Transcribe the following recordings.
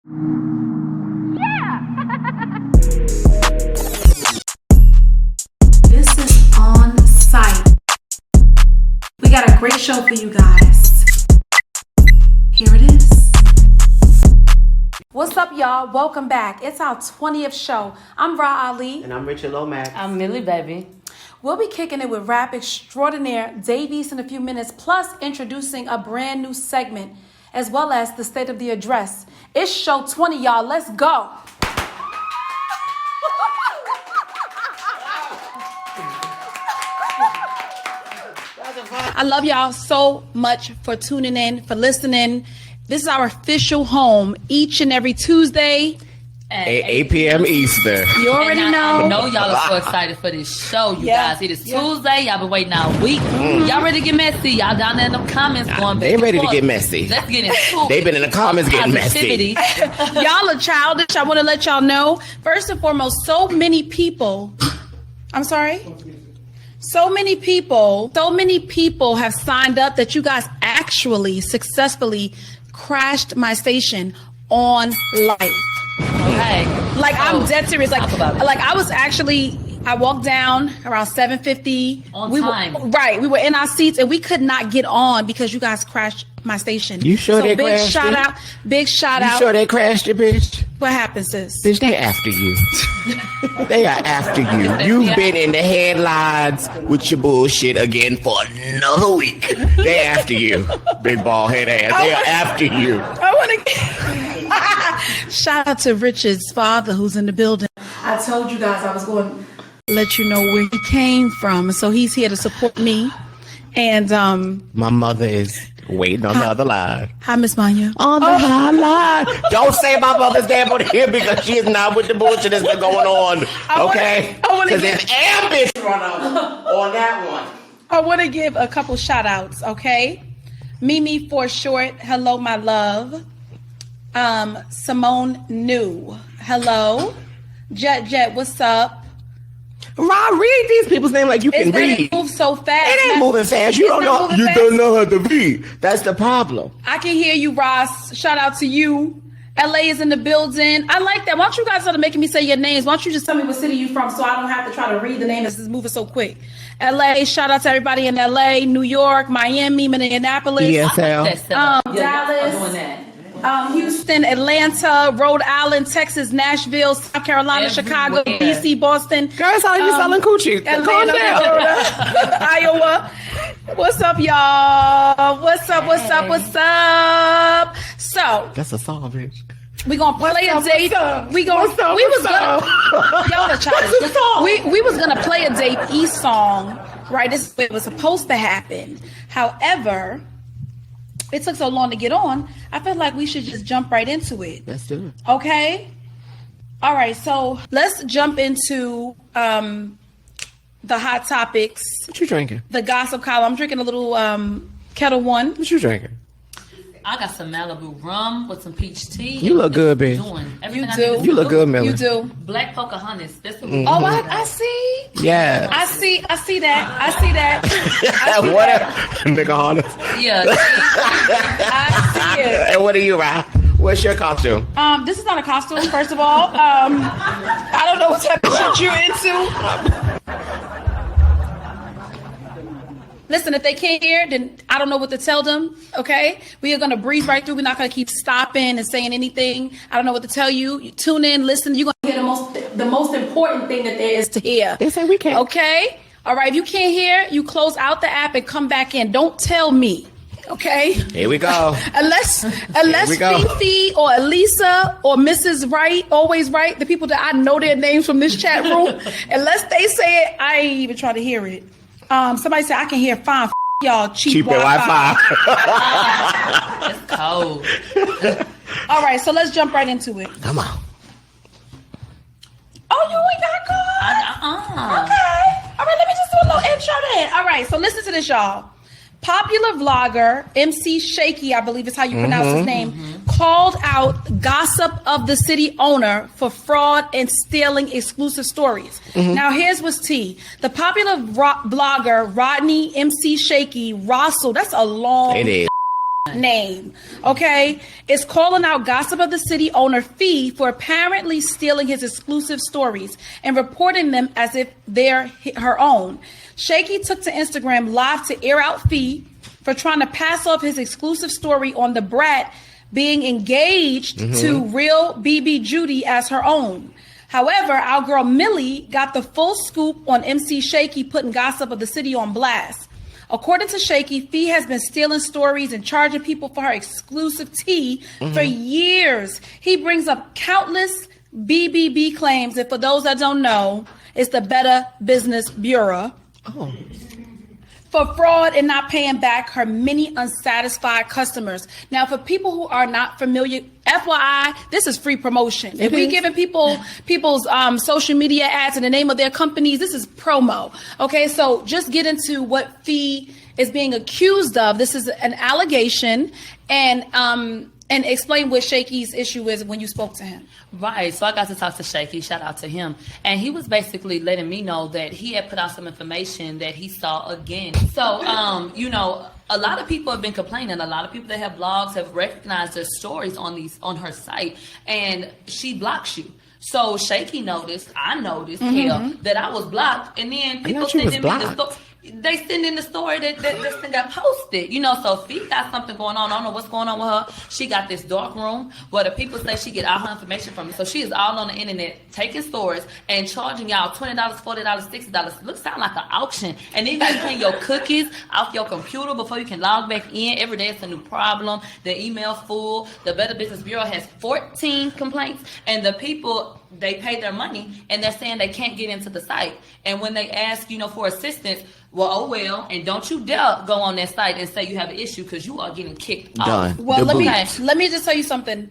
This is ONSITE. We got a great show for you guys. Here it is. What's up, y'all? Welcome back. It's our 20th show. I'm Rah Ali. And I'm Richard Lomax. I'm Millie, baby. We'll be kicking it with rap extraordinaire Davies in a few minutes, plus introducing a brand new segment, as well as the state of the address. It's show 20, y'all. Let's go. I love y'all so much for tuning in, for listening. This is our official home each and every Tuesday. 8 p.m. Eastern. You already know. I know y'all are so excited for this show, you guys. It is Tuesday. Y'all been waiting all week. Y'all ready to get messy? Y'all down there in them comments going back. They ready to forth. get messy. Let's get into it. They've been in the comments getting messy. Y'all are childish. I want to let y'all know. First and foremost, so many people have signed up that you guys actually successfully crashed my station on live. Okay. Like, I'm dead serious. Like, Talk about it. I walked down around 7:50. On we time. We were in our seats and we could not get on because you guys crashed my station. You sure they big crashed shout it? out. Big shout You out. sure they crashed it, bitch? What happened, sis? Bitch, they after you. They are after you. You've been in the headlines with your bullshit again for another week. They after you, big bald head ass. They are after you. I want to shout out to Richard's father who's in the building. I told you guys I was going to let you know where he came from. So he's here to support me. And My mother is waiting on the other line. hi, Miss Manya. On the high line. Don't say my mother's name on here because she is not with the bullshit that's been going on. Okay? Because there's ambition on that one. I want to give a couple shout outs, okay? Mimi for short, hello, my love. Simone New, hello. Jet, what's up? Rah, read these people's names like you can read. It moves so fast. It ain't moving fast. You don't know. You don't know how to read. That's the problem. I can hear you, Ross. Shout out to you. LA is in the building. I like that. Why don't you guys start making me say your names? Why don't you just tell me what city you from so I don't have to try to read the name as it's moving so quick. LA, shout out to everybody in LA, New York, Miami, Minneapolis, ESL. Dallas, doing that. Houston, Atlanta, Rhode Island, Texas, Nashville, South Carolina, Chicago, Everywhere. DC, Boston. Girls, how you selling coochie? Calm Atlanta, down. Florida, Iowa. What's up, y'all? What's up? So That's a song, bitch. we gonna play a Dave. We was gonna play a Dave East song, right? This it was supposed to happen. However, it took so long to get on. I feel like we should just jump right into it. Let's do it. Okay. All right. So let's jump into the hot topics. What you drinking? The gossip column. I'm drinking a little Kettle One. What you drinking? I got some Malibu rum with some peach tea. You look good, bitch. Doing everything You I do. need to You look good, Millie. You do. Black Pocahontas. That's what Oh, I see. Yeah. I see that. I see that. What? Nigga Honda. Yeah. I see it. And what are you, Rah? What's your costume? This is not a costume, first of all. I don't know what type of shit you're into. Listen, if they can't hear, then I don't know what to tell them, okay? We are going to breeze right through. We're not going to keep stopping and saying anything. I don't know what to tell you. You tune in, listen. You're going to hear the most important thing that there is to hear. They say we can't. Okay? All right, if you can't hear, you close out the app and come back in. Don't tell me, okay? Here we go. Unless we go. Fifi or Elisa or Mrs. Wright, always right, the people that I know their names from this chat room, unless they say it, I ain't even try to hear it. Somebody said I can hear fine. Y'all cheap Wi-Fi. It's cold. All right, so let's jump right into it. Come on. Oh, you ain't got good. Okay. All right, let me just do a little intro then. All right, so listen to this, y'all. Popular vlogger MC Shaky, I believe is how you pronounce his name, called out Gossip of the City owner for fraud and stealing exclusive stories. Now, here's what's tea. The popular blogger Rodney MC Shaky Russell, that's a long It is. name, okay, is calling out Gossip of the City owner Fee for apparently stealing his exclusive stories and reporting them as if they're her own. Shaky took to Instagram Live to air out Fee for trying to pass off his exclusive story on the brat being engaged to real BB Judy as her own. However, our girl Millie got the full scoop on MC Shaky putting Gossip of the City on blast. According to Shaky, Fee has been stealing stories and charging people for her exclusive tea for years. He brings up countless BBB claims, and for those that don't know, it's the Better Business Bureau. For fraud and not paying back her many unsatisfied customers. Now, for people who are not familiar, FYI, this is free promotion. If we giving people's social media ads in the name of their companies, this is promo. Okay, so just get into what Fee is being accused of. This is an allegation, and explain what Shaky's issue is when you spoke to him. Right. So I got to talk to Shaky. Shout out to him. And he was basically letting me know that he had put out some information that he saw again. So, you know, a lot of people have been complaining. A lot of people that have blogs have recognized their stories on her site, and she blocks you. So Shaky noticed, I noticed, that I was blocked, and then people sending me the story. They send in the story that this thing got posted, you know. So Fee got something going on. I don't know what's going on with her. She got this dark room where the people say she get all her information from. So she is all on the internet taking stories and charging y'all $20, $40, $60. Looks sound like an auction. And then you got to clean your cookies off your computer before you can log back in. Every day it's a new problem. The email full. The Better Business Bureau has 14 complaints, and the people, they pay their money and they're saying they can't get into the site. And when they ask, you know, for assistance, and don't you dare go on that site and say you have an issue, because you are getting kicked off. Well, let me just tell you something.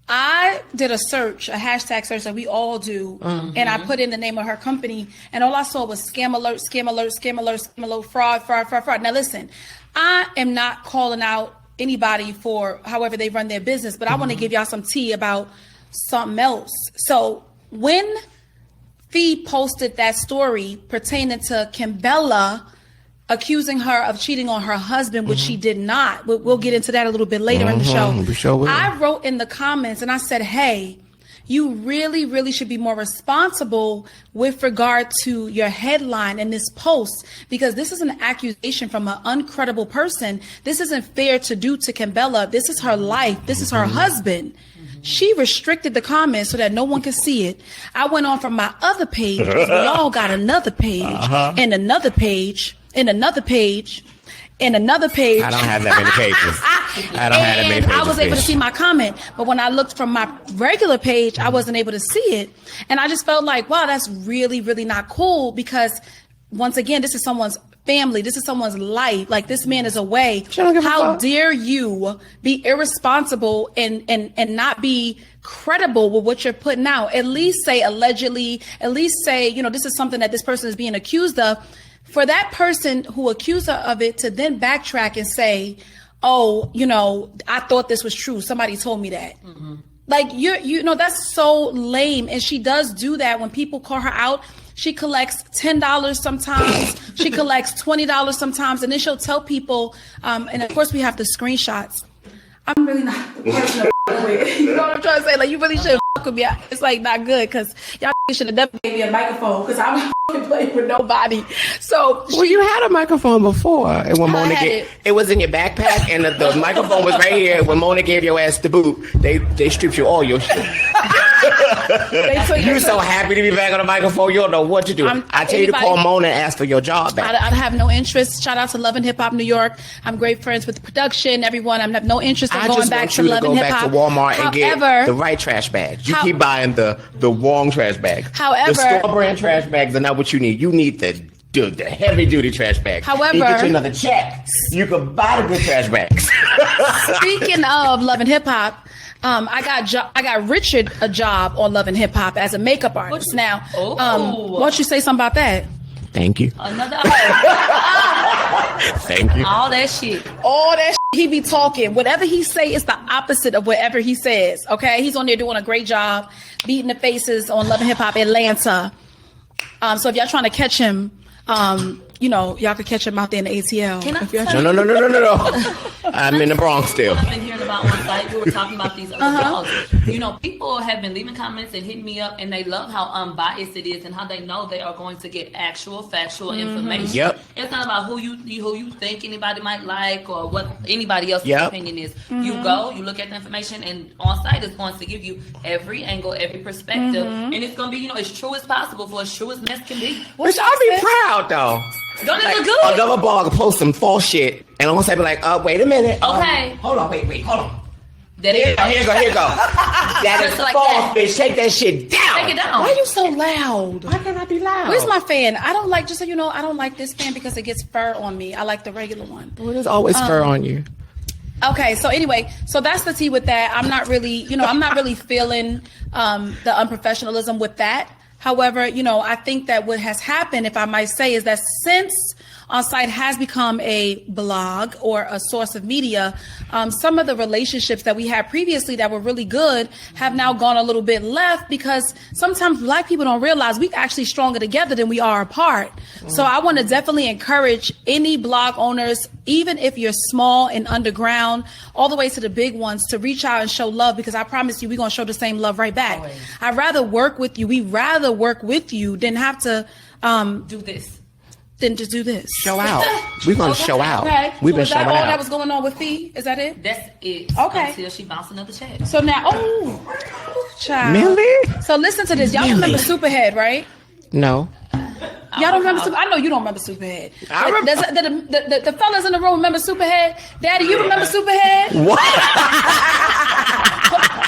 I did a search, a hashtag search that we all do, and I put in the name of her company, and all I saw was scam alert, scam alert, scam alert, scam alert, fraud. Now listen, I am not calling out anybody for however they run their business, but I want to give y'all some tea about something else. So when Fee posted that story pertaining to Kimbella accusing her of cheating on her husband, which she did not. We'll get into that a little bit later in the show. We sure will. I wrote in the comments and I said, hey, you really, really should be more responsible with regard to your headline in this post, because this is an accusation from an uncredible person. This isn't fair to do to Kimbella. This is her life. This is her husband. She restricted the comments so that no one could see it. I went on from my other page. We all got another page and another page and another page and another page. I don't have that many pages. I don't have that many pages. I was able to see my comment, but when I looked from my regular page, I wasn't able to see it. And I just felt like, wow, that's really, really not cool, because once again, this is someone's family. This is someone's life. Like, this man is away. How dare you be irresponsible and not be credible with what you're putting out? At least say allegedly, at least say, you know, this is something that this person is being accused of. For that person who accused her of it to then backtrack and say, oh, you know, I thought this was true. Somebody told me that. Like, you know, that's so lame. And she does do that when people call her out. She collects $10 sometimes. She collects $20 sometimes. And then she'll tell people, and of course we have the screenshots. I'm really not the person to f with. You know what I'm trying to say? Like, you really should f with me. It's like not good, because y'all should have definitely gave me a microphone, because I don't play with nobody. So well, you had a microphone before, and when Mona it was in your backpack, and the microphone was right here. When Mona gave your ass the boot, they stripped you all your shit. You're so happy to be back on the microphone. You don't know what to do. I tell you to call Mona and ask for your job back. I have no interest. Shout out to Love and Hip Hop New York. I'm great friends with the production, everyone. I have no interest in going back to Love and Hip Hop. I just want you to go back to Walmart and get the right trash bags. You keep buying the wrong trash bags. However, the store brand trash bags are not what you need. You need the heavy duty trash bags. However, you get you another check. You can buy the good trash bags. Speaking of Love and Hip Hop, I got Richard a job on Love and Hip Hop as a makeup artist. Now, why don't you say something about that? Thank you. Another Thank you. All that shit. He be talking. Whatever he say is the opposite of whatever he says. Okay, he's on there doing a great job, beating the faces on Love and Hip Hop Atlanta. So if y'all trying to catch him, y'all could catch him out there in the ATL. Can I if you're tell No. I'm in the Bronx still. I've been hearing about ONSITE. We were talking about these other blogs. People have been leaving comments and hitting me up, and they love how unbiased it is and how they know they are going to get actual, factual information. Yep. It's not about who you think anybody might like or what anybody else's opinion is. You go, you look at the information, and ONSITE is going to give you every angle, every perspective, and it's going to be, as true as possible for as true as mess can be. Which I'll be proud, though. Don't it look good? Another blog post some false shit, and ONSITE be like, wait a minute. Okay. Hold on, wait, hold on. Here you go. That is like false, that. bitch. Take that shit down. Take it down. Why are you so loud? Why can't I be loud? Where's my fan? I don't like, just so you know, I don't like this fan because it gets fur on me. I like the regular one. Well, there's always fur on you. Okay, so anyway, so that's the tea with that. I'm not really feeling the unprofessionalism with that. However, I think that what has happened, if I might say, is that since ONSITE has become a blog or a source of media, some of the relationships that we had previously that were really good have now gone a little bit left because sometimes Black people don't realize we're actually stronger together than we are apart. So I want to definitely encourage any blog owners, even if you're small and underground, all the way to the big ones, to reach out and show love, because I promise you we're going to show the same love right back. Always. I'd rather work with you. We'd rather work with you than have to do this. Than to do this. Show out. We're going to show out. Okay. We've been Was that showing all out. that was going on with Fee? Is that it? That's it. Okay. Until she bounced another check. So now, child. Millie? So listen to this. Y'all remember Superhead, right? No. Y'all don't remember Superhead? I know you don't remember Superhead. I remember. The fellas in the room remember Superhead? Daddy, you remember Superhead? What?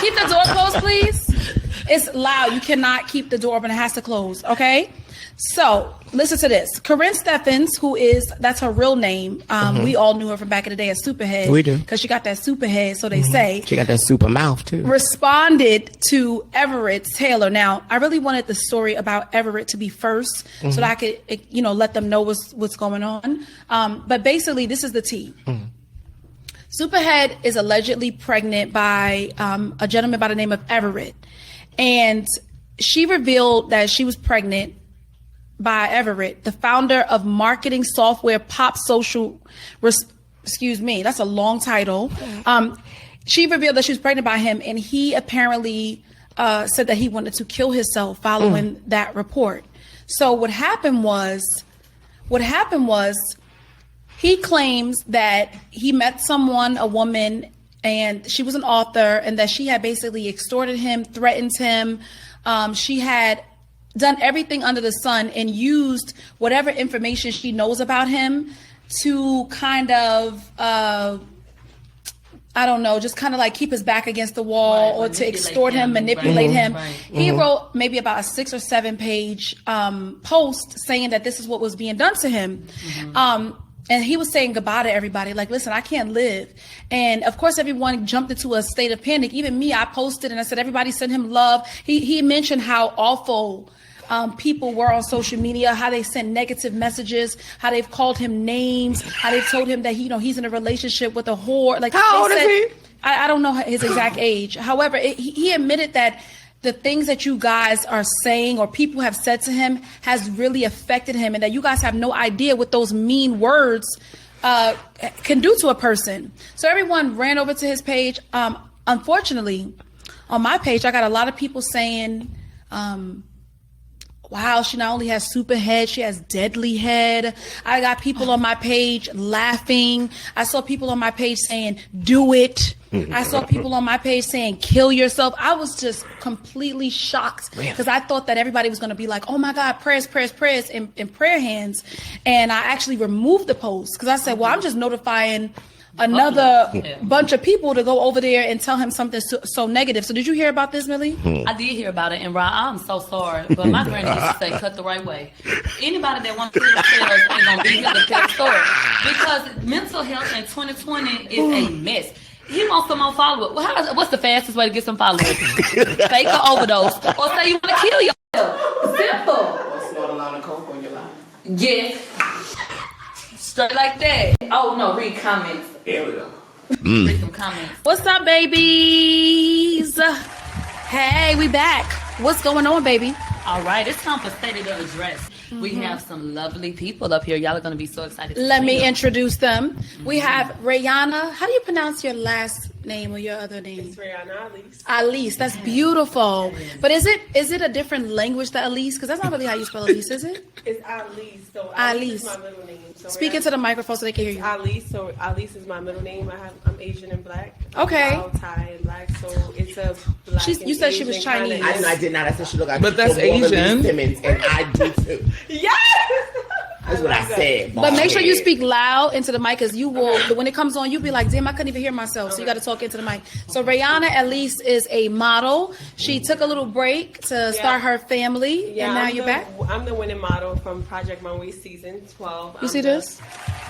Keep the door closed, please. It's loud. You cannot keep the door open. It has to close, okay? So listen to this. Karrine Steffans, that's her real name. We all knew her from back in the day as Superhead. We do. Because she got that super head, so they say. She got that super mouth, too. Responded to Everett Taylor. Now, I really wanted the story about Everett to be first so that I could, let them know what's going on. But basically, this is the tea. Superhead is allegedly pregnant by a gentleman by the name of Everett. And she revealed that she was pregnant by Everett, the founder of marketing software Pop Social. Excuse me, that's a long title. She revealed that she was pregnant by him, and he apparently said that he wanted to kill himself following that report. So what happened was he claims that he met someone, a woman, and she was an author, and that she had basically extorted him, threatened him. She had done everything under the sun and used whatever information she knows about him to kind of, I don't know, just kind of like keep his back against the wall, or to extort him, manipulate him. Right. He wrote maybe about a 6 or 7 page post saying that this is what was being done to him. And he was saying goodbye to everybody. Like, listen, I can't live. And of course, everyone jumped into a state of panic. Even me, I posted and I said, everybody send him love. He mentioned how awful people were on social media, how they sent negative messages, how they've called him names, how they've told him that he's in a relationship with a whore. Like, how old is he? I don't know his exact age. However, he admitted that the things that you guys are saying or people have said to him has really affected him, and that you guys have no idea what those mean words can do to a person. So everyone ran over to his page. Unfortunately, on my page, I got a lot of people saying, wow, she not only has super head, she has deadly head. I got people on my page laughing. I saw people on my page saying, do it. I saw people on my page saying, kill yourself. I was just completely shocked because I thought that everybody was going to be like, oh my God, prayers in prayer hands. And I actually removed the post because I said, well, I'm just notifying another bunch of people to go over there and tell him something so negative. So did you hear about this, Millie? I did hear about it, and Rah, I'm so sorry, but my granny used to say, cut the right way. Anybody that wants to tell us ain't going to be here to tell the story, because mental health in 2020 is a mess. He wants some more followers. Well, what's the fastest way to get some followers? Fake or overdose, or say you want to kill yourself. Simple. Snort a lot of coke on your line. Yes. Straight like that. Oh no, read comments. Here we go. Read some comments. What's up, babies? Hey, we back. What's going on, baby? All right, it's time for State of the Address. We have some lovely people up here. Y'all are going to be so excited. Let me introduce them. We have Rihanna. How do you pronounce your last name or your other name? It's Rihanna Alice. Alice. That's beautiful. But is it a different language than Alice? Because that's not really how you spell Alice, is it? It's Alice. So Alice. is my middle name. So Speak into the microphone so they can hear you. Alice. So Alice is my middle name. I'm Asian and black. Okay. I'm Thai and black. So it's a black. You said she was Asian kinda Chinese. I did not. I said she looked like But that's Asian. Simmons, and I do too. Yes. That's what I said. But make sure you Bald speak loud into the mic, because you will. When it comes on, you'll be like, "Damn, I couldn't even hear myself." So you got to talk into the mic. So Rihanna Elise is a model. She took a little break to start her family, and now you're back. I'm the winning model from Project Runway season 12. You see this?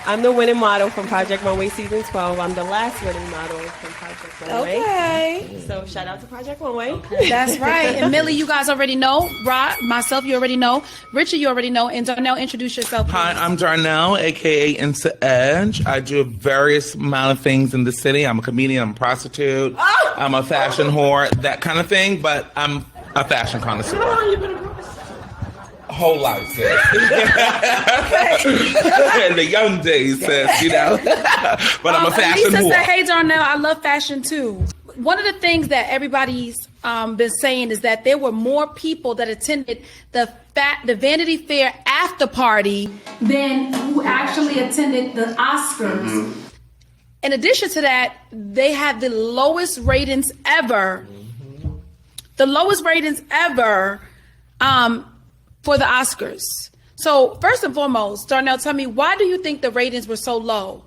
I'm the winning model from Project Runway season 12. I'm the last winning model from Project Runway. Okay. So shout out to Project Runway. That's right. And Millie, you guys already know. Rah, myself, you already know. Richard, you already know. And Darnell, introduce yourself. Hi, I'm Darnell, aka Insta Edge. I do various amount of things in the city. I'm a comedian, I'm a prostitute, I'm a fashion whore, that kind of thing, but I'm a fashion connoisseur. Whole life, sis. In the young days, sis, you know. But I'm a fashion Lisa whore. said, "Hey, Darnell, I love fashion too." One of the things that everybody's been saying is that there were more people that attended the Vanity Fair after party than who actually attended the Oscars. In addition to that, they had the lowest ratings ever. The lowest ratings ever for the Oscars. So first and foremost, Darnell, tell me, why do you think the ratings were so low?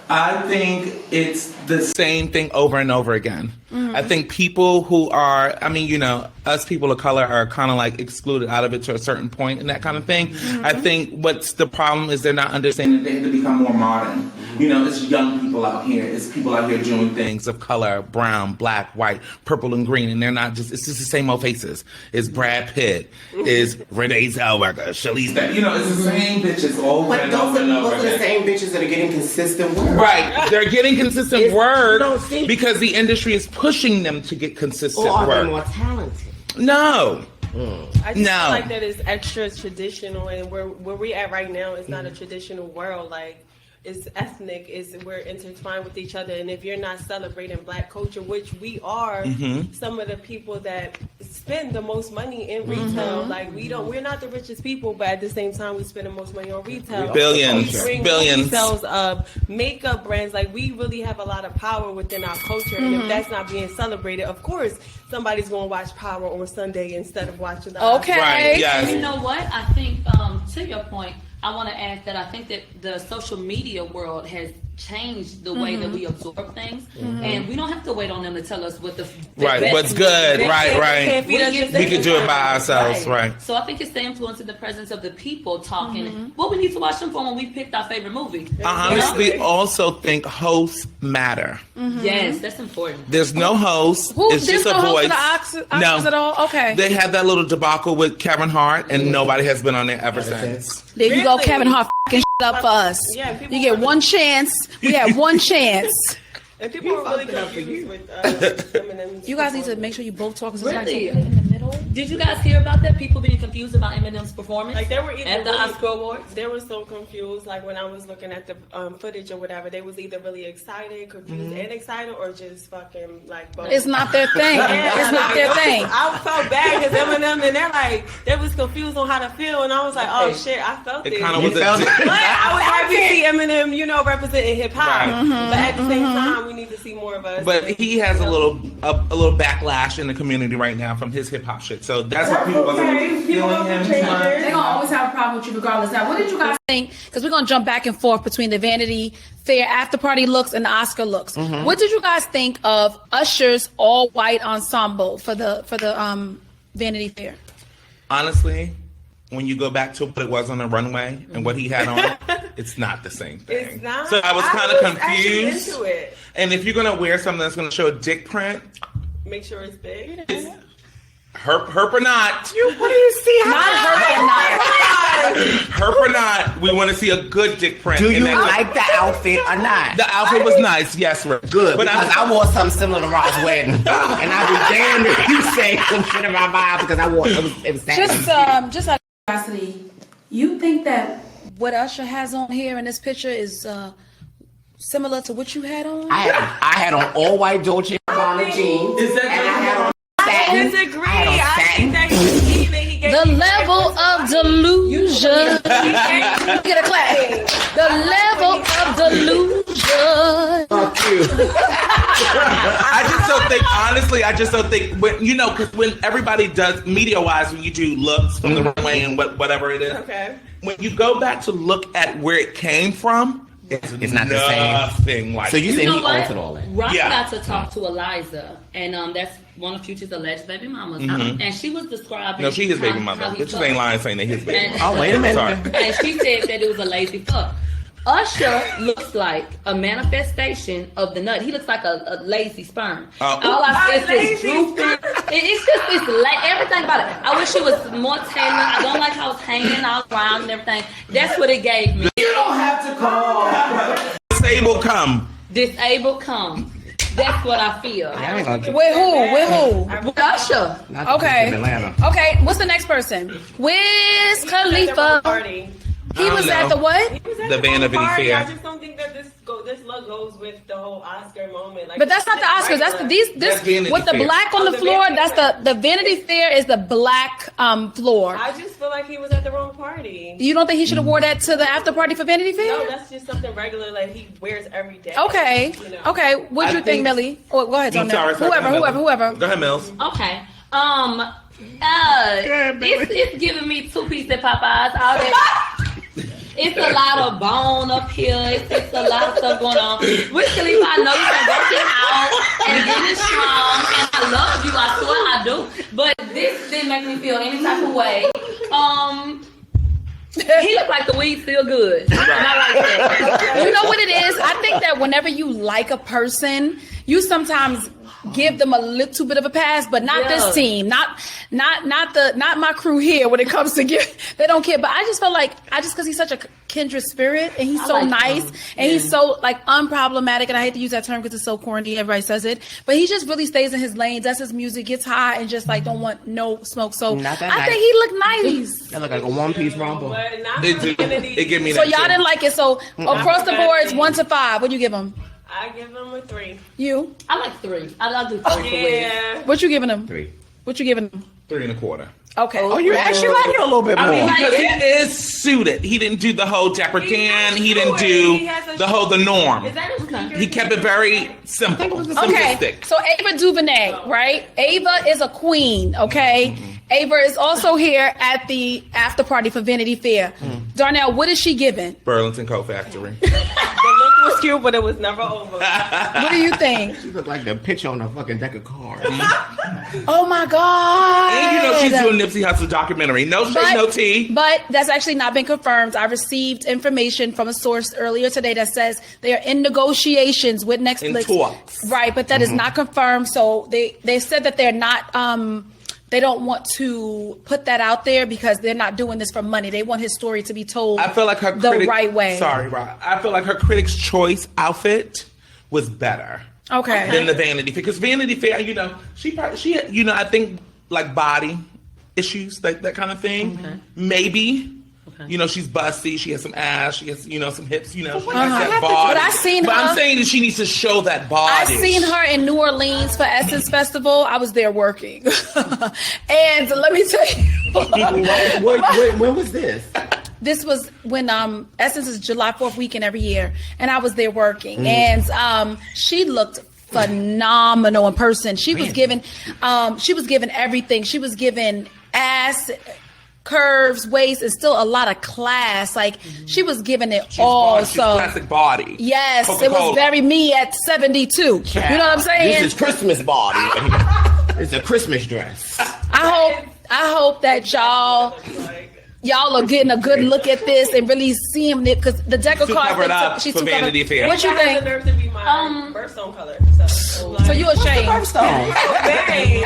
I think it's the same thing over and over again. I think people who are, I mean, you know, us people of color are kind of like excluded out of it to a certain point and that kind of thing. I think what's the problem is they're not understanding they have to become more modern. You know, it's young people out here. It's people out here doing things of color, brown, black, white, purple, and green. And they're not just, it's just the same old faces. It's Brad Pitt. It's Renee Zellweger, Charlize Theron. You know, it's the same bitches over But and those over and over are the again. same bitches that are getting consistent work. Right. They're getting consistent work you don't see- because the industry is pushing them to get consistent Or are they work. more talented? No. I just No. feel like that is extra traditional, and where we're at right now is not a traditional world. Like, it's ethnic, we're intertwined with each other, and if you're not celebrating Black culture, which we are, some of the people that spend the most money in retail, like we're not the richest people, but at the same time we spend the most money on retail. Billions. We bring Billions. sales of makeup brands, like we really have a lot of power within our culture, and if that's not being celebrated, of course somebody's going to watch Power on Sunday instead of watching the Okay. Right, yes. And you know what? I think, to your point, I want to add that I think that the social media world has changed the way that we absorb things, and we don't have to wait on them to tell us what the Right, best what's good, is. right. We can do it by ourselves, right. So I think it's the influence of the presence of the people talking. What we need to watch them for when we picked our favorite movie. I honestly also think hosts matter. Yes, that's important. There's no host. It's There's just a no host voice. for the Oscars at all? Okay. They had that little debacle with Kevin Hart, and nobody has been on there ever since. There you go, Really? Kevin Hart f***ing shit up for us. Yeah, people You get one chance. We had one chance. And people are really confused with Eminem's You guys need to performance. make sure you both talk. Really? Did you guys hear about that? People being confused about Eminem's performance Like, they were either at the really- Oscar Awards? They were so confused. Like, when I was looking at the footage or whatever, they was either really excited, confused, and excited, or just fucking like both. It's not their thing. It's not their thing. I felt bad because Eminem and they're like, they was confused on how to feel, and I was like, oh shit, I felt it. It kind of You was felt a. it? But I was happy to see Eminem, you know, representing hip hop. Right. But at the same time, we need to see more of us. But he has a little backlash in the community right now from his hip hop shit. So that's why people wasn't feeling him too much. They're gonna always have a problem with you regardless. Now, what did you guys think? Because we're gonna jump back and forth between the Vanity Fair after party looks and the Oscar looks. What did you guys think of Usher's all white ensemble for the Vanity Fair? Honestly, when you go back to what it was on the runway and what he had on, it's not the same thing. It's not. So I was kind of actually confused. into it. And if you're gonna wear something that's gonna show a dick print, Make sure it's big. herp or not, What do you see? Not her or not. herp or not, we want to see a good dick print. Do in you that- like the outfit or not? The outfit was nice, yes, Rick. Good, But because I wore something similar to Ross wedding, and I'd be damned if you say some shit about my vibe because I wore it was sad. Just out of curiosity, You think that what Usher has on here in this picture is similar to what you had on? I had on all white Dolce & Gabbana jeans. Is that and I had on I satin. disagree. I had on I satin. think that he gave The me level of delusion. Get a clap. The level of delusion. Fuck you. I just don't think when because when everybody does media wise, when you do looks from the runway and whatever it is, Okay. when you go back to look at where it came from, It's not the same. nothing like. So you You said know he what? altered all that. Ron Yeah. got to talk to Eliza, and that's one of Future's alleged baby mamas. And she was describing. no, she his baby how mother. he Bitches fucked. ain't lying saying that his baby. And- mother. Oh, wait a minute. Sorry. And she said that it was a lazy fuck. Usher looks like a manifestation of the nut. He looks like a lazy sperm. Oh. All I see is Lazy drooping. It's like everything about it. I wish it was more tailored. I don't like how it's hanging all around and everything. That's what it gave me. You don't have to call. Disabled come. Disabled come. That's what I feel. I ain't gonna With who? With Usher. Okay. Atlanta. Okay, what's the next person? Wiz Khalifa. Party. He was I at don't the know. what? He was at The the Vanity party. Fair. I just don't think that this look goes with the whole Oscar moment. Like, But that's not the Oscars. That's the, That's this Vanity with the Fair. black on Oh, the the floor. Vanity That's Fair. the Vanity Fair is the black floor. I just feel like he was at the wrong party. You don't think he should have wore that to the after party for Vanity Fair? No, that's just something regular like he wears every day. Okay. You know? Okay. What I you think, think- Millie? Oh, go ahead, I'm Tony. sorry. Whoever. Go ahead, Mills. Okay. It's giving me 2-piece at Popeyes. All that. It's a lot of bone up here. It's a lot of stuff going on. Wiz Khalifa, I know you've been working out and getting strong, and I love you. I swear I do. But this didn't make me feel any type of way. He looked like the weed still good. And I like that. You know what it is? I think that whenever you like a person, you sometimes give them a little bit of a pass, but not Yeah. this team, not my crew here. When it comes to they don't care. But I just felt like because he's such a kindred spirit and he's I so like nice him. and he's so like unproblematic. And I hate to use that term because it's so corny. Everybody says it, but he just really stays in his lane, does his music, gets high, and just like don't want no smoke. So Not that I nice. think he looked nice. That look like a one-piece rumble. But not It for do. Kennedy. It give me So that. y'all too. didn't like it. So across the board, it's 1 to 5. What do you give him? I give him a 3. You? I like 3. I do 3 for Wiz. Yeah. What you giving him? 3. What you giving him? 3 1/4. Okay. Oh, you actually like it a little bit more. I mean, because he is suited. He didn't do the whole Deprecan. He didn't do the norm. Is that his speaker? He kept it very simple, Okay, simplistic. so Ava DuVernay, right? Ava is a queen, okay? Ava is also here at the after party for Vanity Fair. Darnell, what is she giving? Burlington Coat Factory. The look was cute, but it was never over. What do you think? She look like the picture on a fucking deck of cards. Oh my God. And you know she's doing Nipsey Hussle documentary. No shade, no tea. But that's actually not been confirmed. I received information from a source earlier today that says they are in negotiations with Netflix. In talks. Right, but that is not confirmed. So they said that they're not they don't want to put that out there because they're not doing this for money. They want his story to be told I feel like her the right way. Sorry, Rob. I feel like her Critics' Choice outfit was better Okay. than the Vanity Fair. Because Vanity Fair, you know, she had, you know, I think like body issues, like that kind of thing. Okay. Maybe. Okay. You know, she's busty. She has some ass. She has, you know, some hips. You know, she has Uh-huh. that body. But I seen But her- I'm saying that she needs to show that body. I seen her in New Orleans for Essence Festival. I was there working. And let me tell you, When was this? this was when Essence is July 4th weekend every year. And I was there working. And she looked phenomenal in person. She was given everything. She was given ass, curves, waist, and still a lot of class. Like she was giving it all. She's So classic body. yes, it Coca-Cola. was very me at 72. You know what I'm saying? This is Christmas body. It's a Christmas dress. I hope that y'all are getting a good look at this and really seeing it because the deck of Too cards. covered that up she's for too Vanity covered. Fair. What you That has think? the nerve to be my birthstone color. So So you ashamed?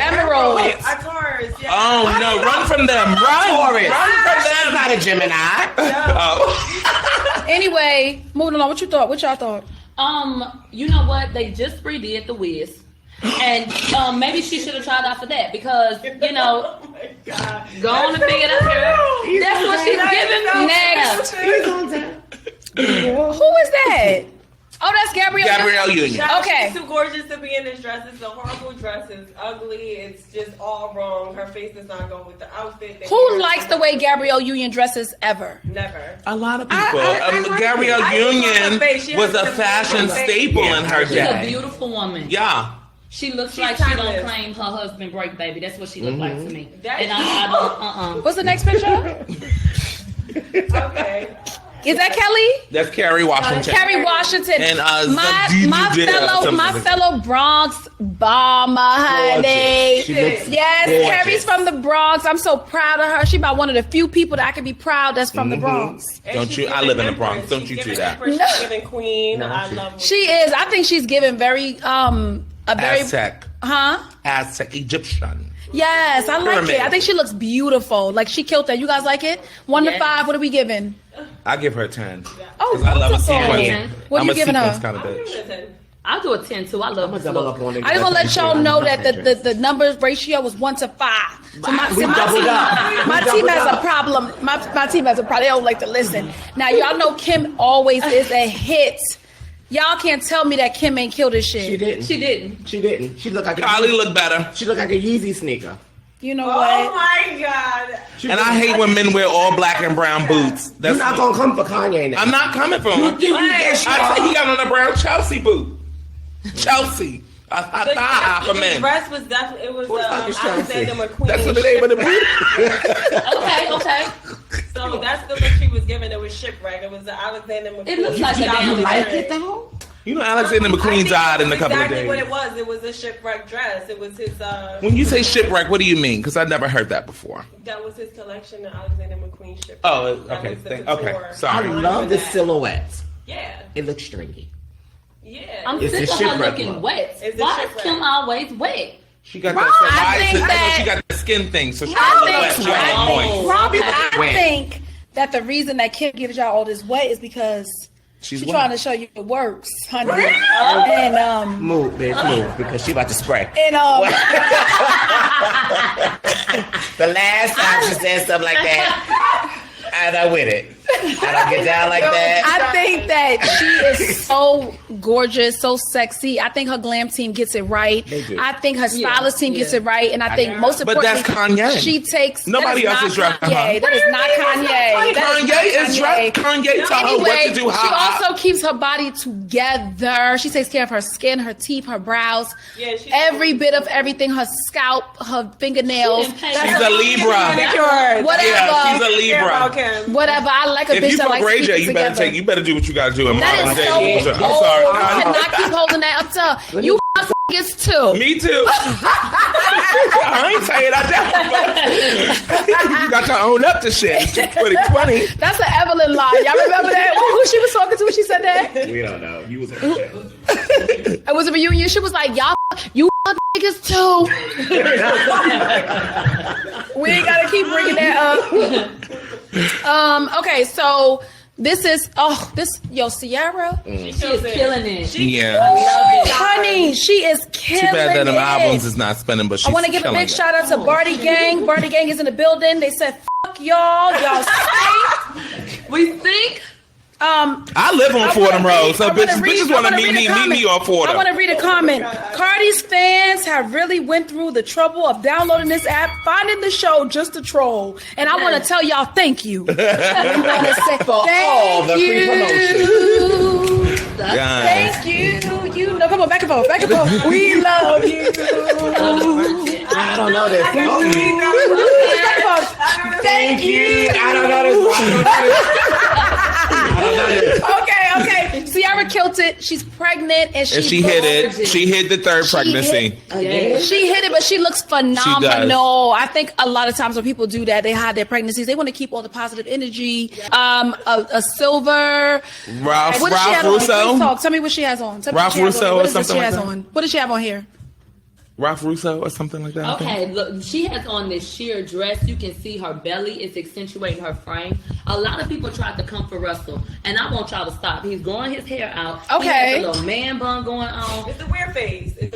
Emerald. A Taurus. Yeah. Oh no! Run from them! Run! Taurus. Run from She's them! not a Gemini. Oh. Anyway, moving along. What you thought? What y'all thought? You know what? They just redid the Wiz. And maybe she should have tried out for that because, you know, God. Go on and pick it up here. That's what she's giving me. Next. He's on time. Who is that? Oh, that's Gabrielle Union. Okay. She's too gorgeous to be in this dress. It's a horrible dress. It's ugly. It's just all wrong. Her face does not go with the outfit. Who likes the way Gabrielle Union dresses ever? Never. A lot of people. Gabrielle I Union face. She was has a a fashion beautiful face. staple in her She's a day. beautiful woman. Yeah. She looks She's like she timeless. don't claim her husband break baby. That's what she looked like to me. That- And I don't. What's the next picture? Okay. Is that Kelly? That's Kerry Washington. Kerry Washington. And, my fellow Bronx bomber, honey. She looks Yes, gorgeous. Kerry's from the Bronx. I'm so proud of her. She's about one of the few people that I can be proud that's from the Bronx. And Don't she's you- I giving live in the Empress. Bronx. Don't She's you do giving that. Empress. She's giving Queen. I love her. She is. I think she's given very a very Aztec. Aztec Egyptian. Yes, I like Pyramid. it. I think she looks beautiful. Like she killed that. You guys like it? 1 to Yes. 5. What are we giving? I give her a 10. Oh, 'Cause I love a beautiful. sequence. What are I'm you a giving sequence her? kind of I'm bitch. giving it a 10. I'll do a 10 too. I love I'm gonna this double look. up on it. I just want to let y'all know that the numbers ratio was 1 to 5. So We doubled up. my team has a problem. My team has a problem. They don't like to listen. Now y'all know Kim always is a hit. Y'all can't tell me that Kim ain't killed this shit. She didn't. She didn't. She didn't. She looked like Kylie looked better. She looked like a Yeezy sneaker. You know Oh what? my God. And I hate when men wear all black and brown boots. You're That's not gonna come for Kanye now. I'm not coming for him. You I said he got on a brown Chelsea boot. Chelsea. I thought for The men. dress was definitely, it was Who the fuck is Alexander Chelsea? McQueen. That's what the name of the boot. Okay. So that's the look she was given. It was shipwreck. It was the Alexander McQueen. It looks like a damn You like dress. it though? You know Alexander McQueen died in a couple of exactly days. what it was. It was a shipwreck dress. It was his. When you say shipwreck, what do you mean? Because I've never heard that before. That was his collection, the Alexander McQueen shipwreck. Oh, That okay. was the Okay. couture. I Sorry. love the silhouette. Yeah, It looks stringy. yeah. I'm It's sick a of her shipwreck looking look. wet. It's a Why is shipwreck. Kim always wet? She got I that think psoriasis. that- She got the skin thing, so she I got think- wet. She got Oh. moist. Robbie, I wet. think that the reason that Kim gives y'all all this wet is because She's she's wet. trying to show you it works, honey. And Move, bitch, move, because she about to spray. The last time she said something like that, I'm not with it. I don't get down like that. I think that she is so gorgeous, so sexy. I think her glam team gets it right. They do. I think her stylist team gets it right, and I think most But importantly, that's Kanye. she takes. Nobody that else is not dressing her. Kanye. That is not Kanye. That Kanye is not dressed. Kanye tell her what to do. she How also keeps her body together. She takes care of her skin, her teeth, her brows, Yeah, she's every bit of everything. Her scalp, her fingernails. She didn't pay she's her. a Libra. Whatever. Yeah, she's a About Libra. Kim. Whatever. I like a If bitch you that fuck likes Ray to J, keep you it better together. take. You better do what you gotta do. I'm That is so sorry. old. I'm You sorry. cannot keep holding that up to you. Niggas too. Me too. I ain't saying I definitely. You got to own up to shit. It's 2020. That's an Evelyn lie. Y'all remember that? Who she was talking to when she said that? We don't know. You was It was a reunion. She was like, y'all, you niggas too. We ain't gotta keep bringing that up. Okay, so this is Sierra. She She is killing it. Yeah. Honey, she is killing Too bad that them it. albums is not spinning, but she's I want to give a killing big it. shout out to Barty Gang. Barty Gang is in the building. They said, "Fuck y'all, y'all stink." We think. I live on Fordham Road, so bitches want to meet me on I Fordham. want to read a comment. Cardi's fans have really went through the trouble of downloading this app, finding the show just to troll, and I want to tell y'all thank you. I want to say For all the free promotion. God. Thank you. You know, come on, back and forth, back and forth. We love you. I don't know this. Back and forth. Thank you. I don't know this. Okay. Sierra killed it. She's pregnant, and She hit it. She hit the third pregnancy. She hit it, but she looks phenomenal. I think a lot of times when people do that, they hide their pregnancies. They want to keep all the positive energy. A silver. Ralph What does she have on? Please Russo. talk. Tell me what she has on. Tell me Ralph what she has Russo on. or What is this something she like has that? on? What does she have on here? Ralph Russo or something like that. I think. Okay, look, she has on this sheer dress. You can see her belly is accentuating her frame. A lot of people tried to come for Russell, and I want y'all to stop. He's growing his hair out. Okay. He has a little man bun going on. It's the weird phase. The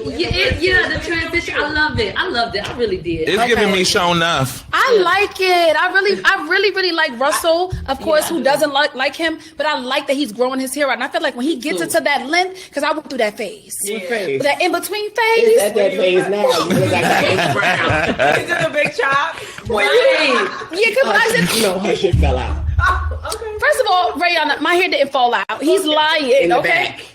transition. I loved it. I really did. It's giving me show enough. I like it. I really like Russell, of course, who doesn't like him, but I like that he's growing his hair out. And I feel like when he gets into that length, because I went through that phase. What phase? That in-between It's phase. at that phase now. You look like James Brown. Is it a big chop? Yeah, because I said, You know, her shit fell out. Okay. first of all, Rihanna, my hair didn't fall out. He's lying, In the okay? back.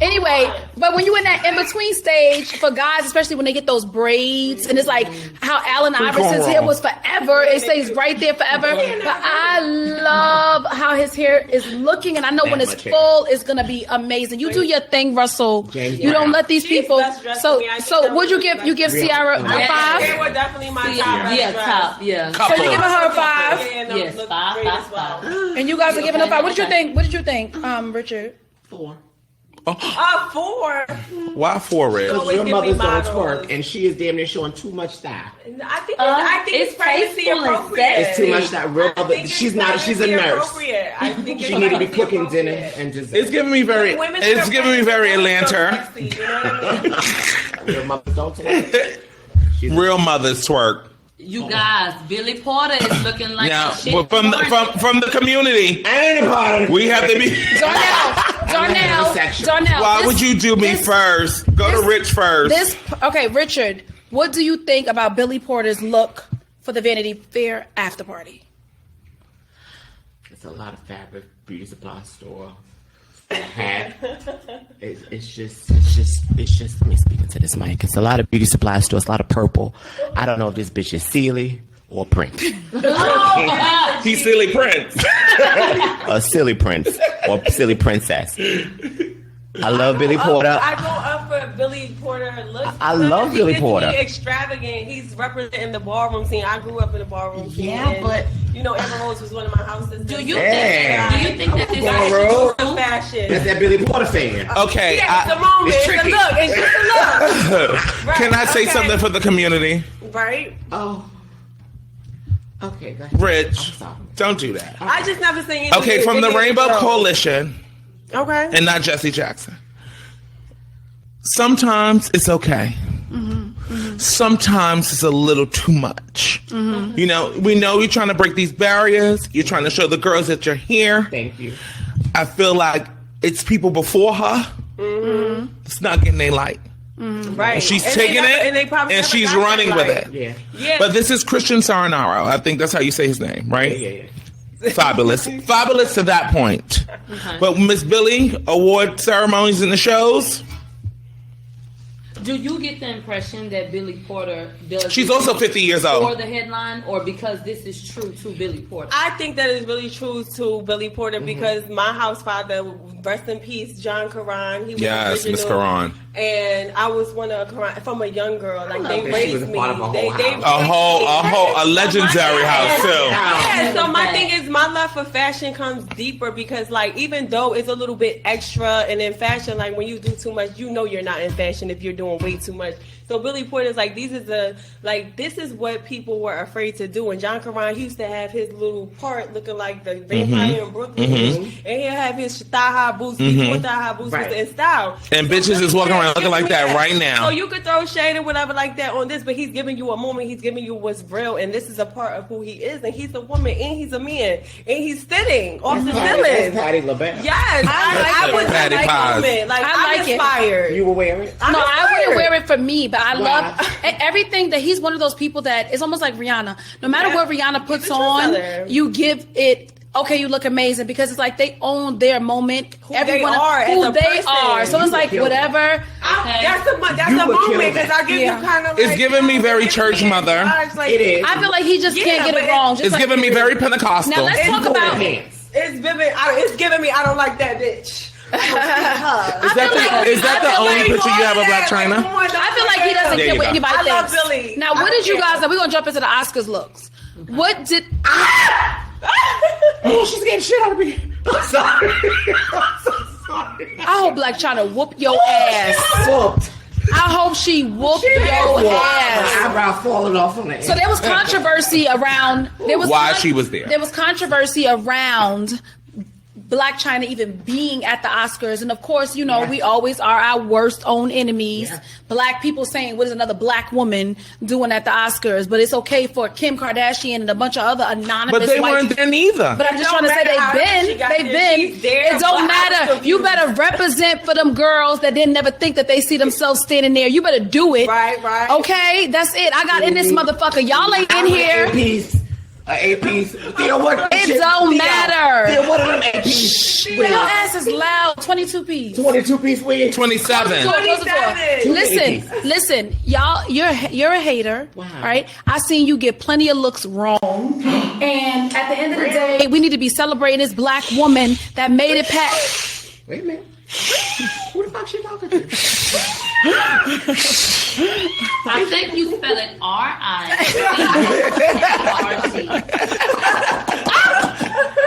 Anyway, but when you're in that in-between stage, for guys, especially when they get those braids, and it's like how Allen Iverson's hair was forever, it stays right there forever. But I love how his hair is looking, and I know when it's full, it's gonna be amazing. You do your thing, Russell. James You don't Brown. let these She's people. best dressed So, to me. I think so that would you was give best you give dressed. Ciara a Yeah. They 5? were definitely my top. Yeah, best top. dressed. Yeah. So you giving her a 5, And Yes, look 5, great 5, as well. 5. and you guys are giving her 5. What did you Okay. think? What did you think, Richard? 4. 4. Why 4 red? Always Your give me mother's don't models. twerk, and she is damn near showing too much style. I think it's pregnancy tasteful and appropriate. It's too much style. Real I mother, think it's she's a pregnancy nurse. appropriate. I think She it's need to be pregnancy cooking dinner appropriate. and just. It's giving me very. Women It's feel giving me very pregnant, Atlanta. sexy, you know what I mean? Your mothers don't twerk. Real mothers twerk. You guys, Billy Porter is looking like Now, a shit well, from the community, I ain't a part of it. we have to be. Darnell. Why this- would you do me this- first? Go to Rich first. Okay, Richard, what do you think about Billy Porter's look for the Vanity Fair after party? It's a lot of fabric, beauty supply store, a hat. It's just. Let me speak into this mic. It's a lot of beauty supply stores, a lot of purple. I don't know if this bitch is Sealy or Prince. He's silly Prince. A silly prince or silly princess. I love Billy Porter. I go up for Billy Porter looks. I love Billy He's Porter. extravagant. He's representing the ballroom scene. I grew up in the ballroom scene. Yeah, and, but- Amber Rose was one of my houses. Do you Yeah. think that this Ball is road. true? Fashion. That's that Billy Porter fan. Okay, Yeah, it's a moment. it's It's, tricky. a look. It's just a look. Right, can I say okay. something for the community? Right. Oh. Okay, go ahead. Rich, I'm sorry. don't do that. I just never seen anything. Okay, from the Rainbow Coalition, Okay. and not Jesse Jackson. Sometimes it's okay. Sometimes it's a little too much. You know, we know you're trying to break these barriers. You're trying to show the girls that you're here. Thank you. I feel like it's people before her. It's not getting their light. Right. She's And taking they never- it they probably and never she's got that running with right. it. Yeah. Yeah. But this is Christian Saranaro. I think that's how you say his name, right? Yeah. Fabulous. Fabulous to that point. But Miss Billy, award ceremonies and the shows, Do you get the impression that Billy Porter does? she's this also 50 years for old. the headline, or because this is true to Billy Porter? I think that is really true to Billy Porter because my house father, rest in peace, John Karrine. He was Yes, Miss original, Karrine. And I was one of Karrine from a young girl. Like they that. She raised was a me. part of a whole They house. A legendary house too. Yeah, so my thing is my love for fashion comes deeper because like even though it's a little bit extra and in fashion, like when you do too much, you know you're not in fashion if you're doing way too much. So Billy Porter's like this is what people were afraid to do. And John Karrine, he used to have his little part looking like the vampire in Brooklyn, and he'll have his thigh high boots, people thigh high boots Right. in style. And bitches is walking around looking like that right now. So you could throw shade or whatever like that on this, but he's giving you a moment. He's giving you what's real, and this is a part of who he is. And he's a woman, and he's a man, and he's sitting off the ceiling. Patty LaBelle. Yes, I would Patty like Pies. moment. Like I I'm like it. inspired. You will wear it? I'm No, I wouldn't inspired. wear it for me, but I Why? love everything that he's one of those people that it's almost like Rihanna. No matter Yeah. what Rihanna puts He's a on, trendsetter. you give it. Okay, you look amazing because it's like they own their moment. Who they are as who a they person. are. So it's like kill whatever. That's a You moment would kill because I give Yeah. you kind of. It's like, giving me very church mother. Like, It is. I feel like he just Yeah, can't get but it wrong. Just It's like giving me very Now Pentecostal. let's talk Go with about. pants. It's vivid. It's giving me. I don't like that bitch. Is that the only picture you have of Black China? I feel like he doesn't There care you what go. anybody I thinks. love Billy. Now, what did you guys? We're gonna jump into the Oscars looks. What did? Oh, she's getting shit out of me. I'm sorry. I'm so sorry. I hope Black China whoop your ass. Whooped. I hope she whooped your ass. Eyebrow falling off on that. So there was controversy around. She was there. There was controversy around Blac Chyna even being at the Oscars, and of course, you know, we always are our worst own enemies. Yeah. Black people saying, "What is another black woman doing at the Oscars?" But it's okay for Kim Kardashian and a bunch of other anonymous. But they weren't there neither. But I'm just trying to say they've been. It don't matter. You better represent for them girls that didn't never think that they see themselves standing there. You better do it. Right. Okay, that's it. I got in this motherfucker. Y'all ain't in here. A piece. What? It don't matter. Theo, what are them A piece? Your ass is loud. 22 piece. 22 piece wig. 27. Listen, y'all. You're a hater, right? I seen you get plenty of looks wrong, and at the end of the day, we need to be celebrating this black woman that made it past. Wait a minute. Who the fuck she talking to? I think you spell it R-I-C-R-T.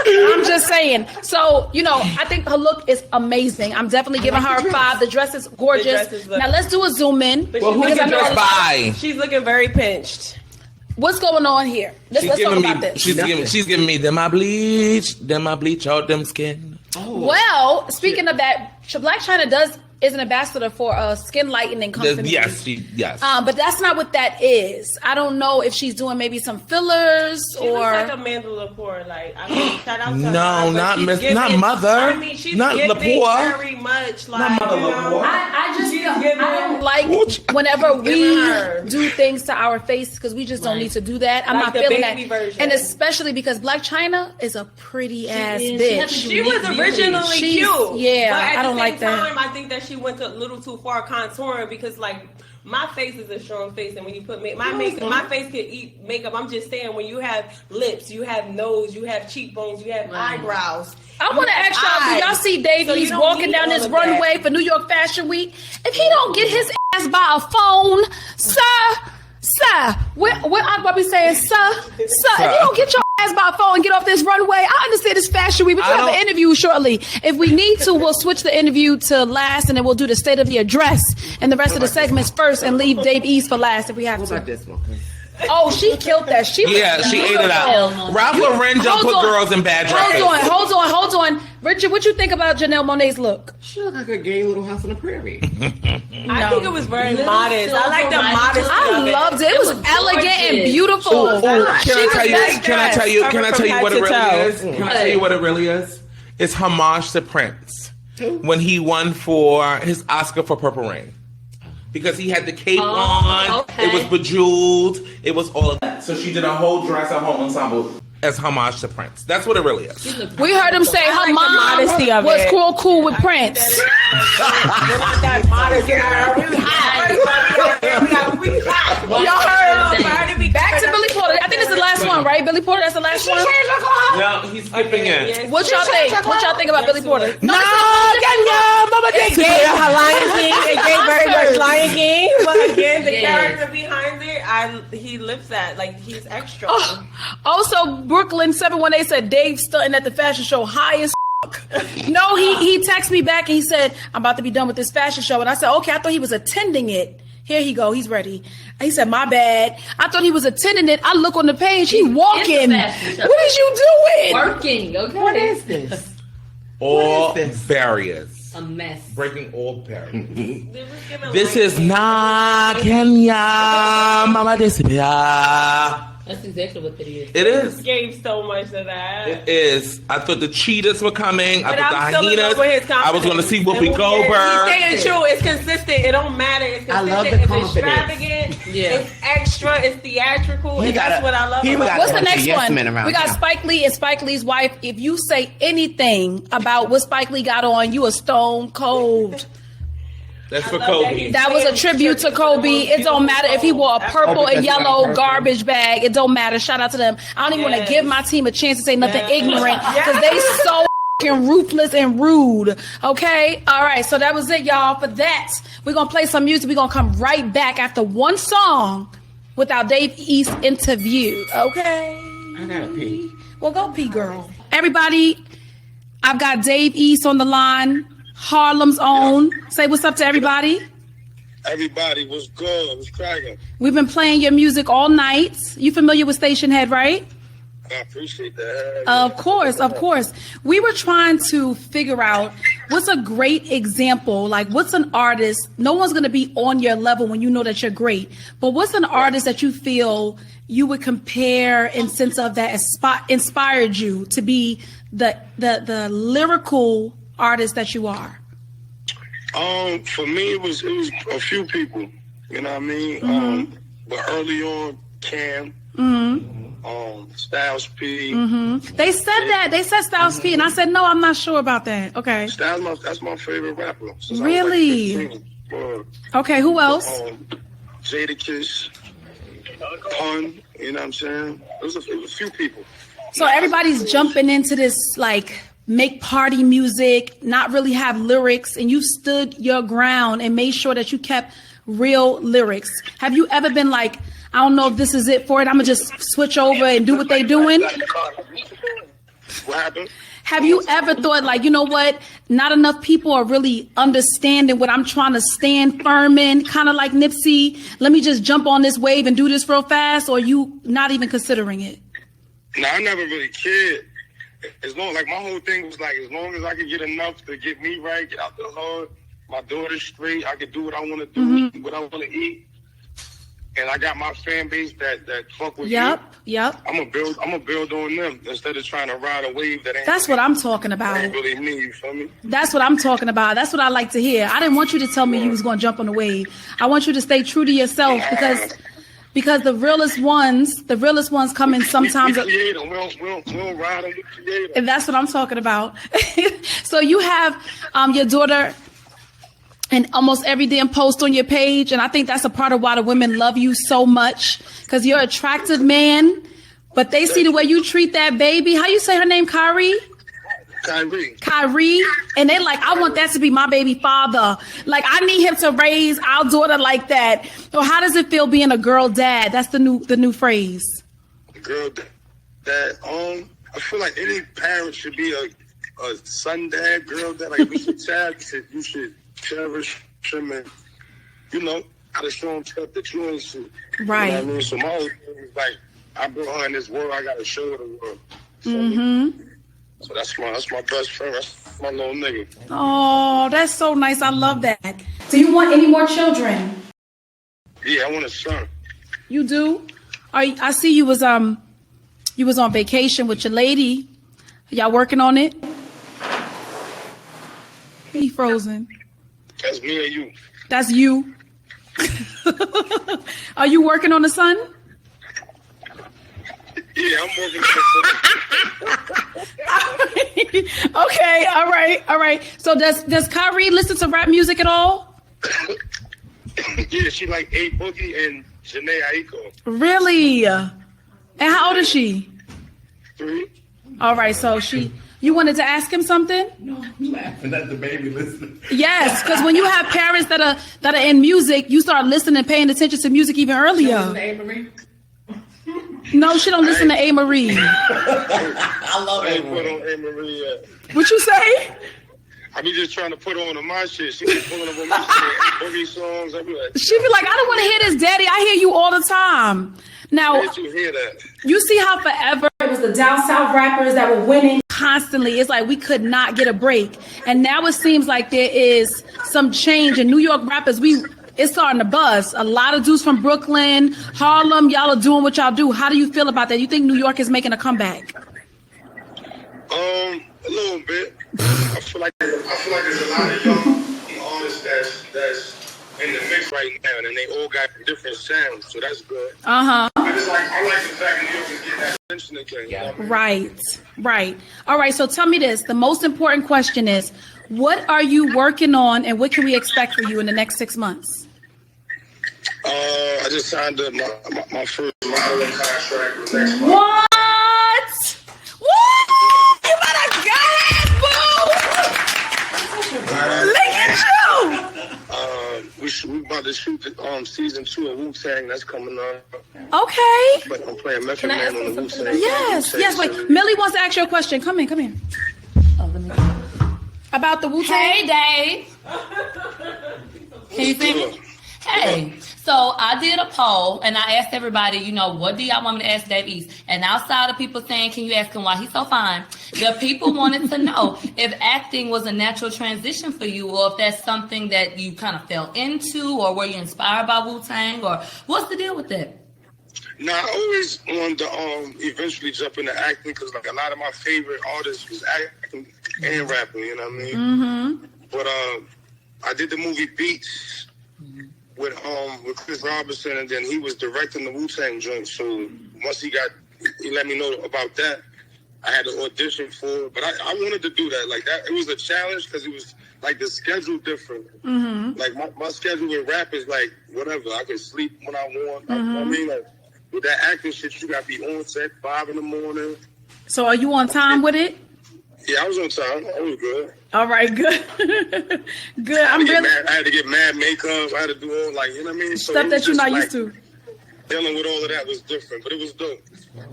I'm just saying. So, you know, I think her look is amazing. I'm definitely giving her a 5. The dress is gorgeous. Now let's do a zoom in. Well, who's the dress by? She's looking very pinched. What's going on here? Let's talk about this. She's giving me them I bleach out them skin. Oh. Well, speaking of that, Blac Chyna is an ambassador for a skin lightening company. Yes. But that's not what that is. I don't know if she's doing maybe some fillers she or looks like Amanda Lepore. Like, I mean, shout out to her. No, not Mother. I mean, she's not Lepore. Very much like not Mother Lepore. I don't like whenever we do things to our face because we just don't need to do that. I'm like not the feeling baby that, version. And especially because Blac Chyna is a pretty ass bitch. She was originally cute. Yeah, but I don't like that. Time, I think that she went a little too far contouring because, like, my face is a strong face, and when you put my face can eat makeup. I'm just saying, when you have lips, you have nose, you have cheekbones, you have eyebrows. I want to ask y'all, do y'all see Dave East walking down this runway for New York Fashion Week? If he don't get his ass by a phone, sir, what Aqua be saying, sir, if you don't get your ass by a phone and get off this runway, I understand it's Fashion Week. We can have an interview shortly. If we need to, we'll switch the interview to last, and then we'll do the state of the address and the rest of the segments first, and leave Dave East for last if we have to. What about this one? Oh, she killed that. She ate it up. Ralph Lauren don't put girls in bad dresses. Hold on. Richard, what you think about Janelle Monáe's look? She looked like a gay little house on the prairie. I think it was very modest. I like the modesty. I loved it. It was elegant and beautiful. Can I tell you what it really is? Can I tell you what it really is? It's homage to Prince when he won for his Oscar for Purple Rain. Because he had the cape on, it was bejeweled, it was all of that. So she did a whole dress, a whole ensemble as homage to Prince. That's what it really is. We heard him say her mom was cool with Prince. Y'all heard? Back to Billy Porter. I think it's the last one, right? Billy Porter, that's the last one? No, he's skipping it. What y'all think? What y'all think about Billy Porter? No, Mama It gave her Lion King. It gave very much Lion King. But again, the character behind it, he lives that. Like, he's extra. Also, Brooklyn 718 said Dave stunting at the fashion show high as No, he texted me back and he said, I'm about to be done with this fashion show. And I said, okay, I thought he was attending it. Here he go. He's ready. And he said, my bad. I thought he was attending it. I look on the page. He walking. What is you doing? Working. Okay. What is this? All barriers. A mess. Breaking all barriers. This is not Kenya. Mama Desipia. That's exactly what it is. It is. Gave so much of that. It is. I thought the cheetahs were coming. But I thought the hyenas. I was going to see Whoopi Goldberg. He's saying true. It's consistent. It don't matter. It's consistent. I love the it's confidence. extravagant. It's extra. It's theatrical. And that's what I love. What's the next one? We got Spike Lee and Spike Lee's wife. If you say anything about what Spike Lee got on, you a stone cold. That's for Kobe. That was a tribute to Kobe. It don't matter if he wore a purple and yellow garbage bag. It don't matter. Shout out to them. I don't even want to give my team a chance to say nothing ignorant because they so fucking ruthless and rude. Okay? All right. So that was it, y'all. For that, we're going to play some music. We're going to come right back after one song with our Dave East interview. Okay? I gotta pee. Well, go pee, girl. Everybody, I've got Dave East on the line. Harlem's own. Say what's up to everybody. Everybody was good. Was cracking. We've been playing your music all night. You familiar with Stationhead, right? I appreciate that. Of course, of course. We were trying to figure out what's a great example, like what's an artist, no one's going to be on your level when you know that you're great, but what's an artist that you feel you would compare in sense of that inspired you to be the lyrical artist that you are? For me, it was a few people, you know what I mean? But early on, Cam, Styles P. They said Styles P, and I said, no, I'm not sure about that. Okay. Styles, that's my favorite rapper. Since Really? I was like 15. Okay, who else? Jadakiss, Pun, you know what I'm saying? It was a few people. So everybody's jumping into this, like, make party music, not really have lyrics, and you stood your ground and made sure that you kept real lyrics. Have you ever been like, I don't know if this is it for it, I'm gonna just switch over and do what they doing? What happened? Have you ever thought, like, you know what, not enough people are really understanding what I'm trying to stand firm in, kind of like Nipsey, let me just jump on this wave and do this real fast, or you not even considering it? No, I never really cared. As long, like, my whole thing was like, as long as I could get enough to get me right, get out the hood, my daughter's straight, I could do what I want to do, what I want to eat, and I got my fan base that fuck with me. Yep. I'm gonna build on them instead of trying to ride a wave that ain't. That's what I'm talking about. Ain't really me, you feel me? That's what I'm talking about. That's what I like to hear. I didn't want you to tell me you was going to jump on the wave. I want you to stay true to yourself because the realest ones come in sometimes. We create them. We don't ride them. We create them. And that's what I'm talking about. So you have your daughter and almost every damn post on your page, and I think that's a part of why the women love you so much, because you're an attractive man, but they see the way you treat that baby. How you say her name, Karrine? Karrine, and they like, I want that to be my baby father. Like, I need him to raise our daughter like that. So how does it feel being a girl dad? That's the new phrase. Girl dad. I feel like any parent should be a son dad, girl dad. Like, we should you should cherish him, and you know, gotta show him stuff that you ain't see. Right. You know what I mean? So my whole thing is like, I brought her in this world, I gotta show her the world. So that's my best friend. That's my little nigga. Oh, that's so nice. I love that. Do you want any more children? Yeah, I want a son. You do? I see you was on vacation with your lady. Y'all working on it? He frozen. That's me and you. That's you. Are you working on the son? Yeah, I'm working on the son. Okay, all right. So does Karrine listen to rap music at all? Yeah, she like A Boogie and Janae Aiko. Really? And how old is she? 3. All right, so you wanted to ask him something? No, I'm laughing at the baby listening. Yes, because when you have parents that are in music, you start listening and paying attention to music even earlier. No, she don't listen to A. Marie. I love I ain't put on A. Marie yet. What you say? I be just trying to put on my shit. She be pulling up on my shit, boogie songs. I be like, She be like, I don't want to hear this, Daddy. I hear you all the time. Now, where did you hear that? you see how forever it was the down south rappers that were winning constantly. It's like we could not get a break. And now it seems like there is some change in New York rappers. It's starting to buzz. A lot of dudes from Brooklyn, Harlem, y'all are doing what y'all do. How do you feel about that? You think New York is making a comeback? A little bit. I feel like there's a lot of young artists that's in the mix right now, and they all got different sounds, so that's good. I like the fact New York is getting that attention again. You know what I mean? Right. All right, so tell me this. The most important question is, what are you working on, and what can we expect for you in the next 6 months? I just signed up my first modeling contract with next month. What? You better go ahead, boo! Look at you! We about to shoot season 2 of Wu-Tang. That's coming up. Okay. But I'm playing Method Man on the Wu-Tang. Yes. Wait, Millie wants to ask you a question. Come here. Oh, let me. About the Wu-Tang. Hey, Dave. Can you see me? Hey, so I did a poll and I asked everybody, you know, what do y'all want me to ask Dave East? And outside of people saying, can you ask him why he's so fine? The people wanted to know if acting was a natural transition for you, or if that's something that you kind of fell into, or were you inspired by Wu-Tang, or what's the deal with that? Nah, I always wanted to eventually jump into acting because like a lot of my favorite artists was acting and rapping, you know what I mean? Mm-hmm. But I did the movie Beats with Chris Robinson, and then he was directing the Wu-Tang joint. So once he let me know about that, I had to audition for it. But I wanted to do that. Like that, it was a challenge because it was like the schedule different. Mm-hmm. Like my schedule with rap is like whatever. I can sleep when I want. I mean, like with that acting shit, you got to be on set 5 a.m. So are you on time with it? Yeah, I was on time. I was good. All right, good. Good. I had to get mad makeup. I had to do all like, you know what I mean? So stuff that you're not used to. Dealing with all of that was different, but it was dope.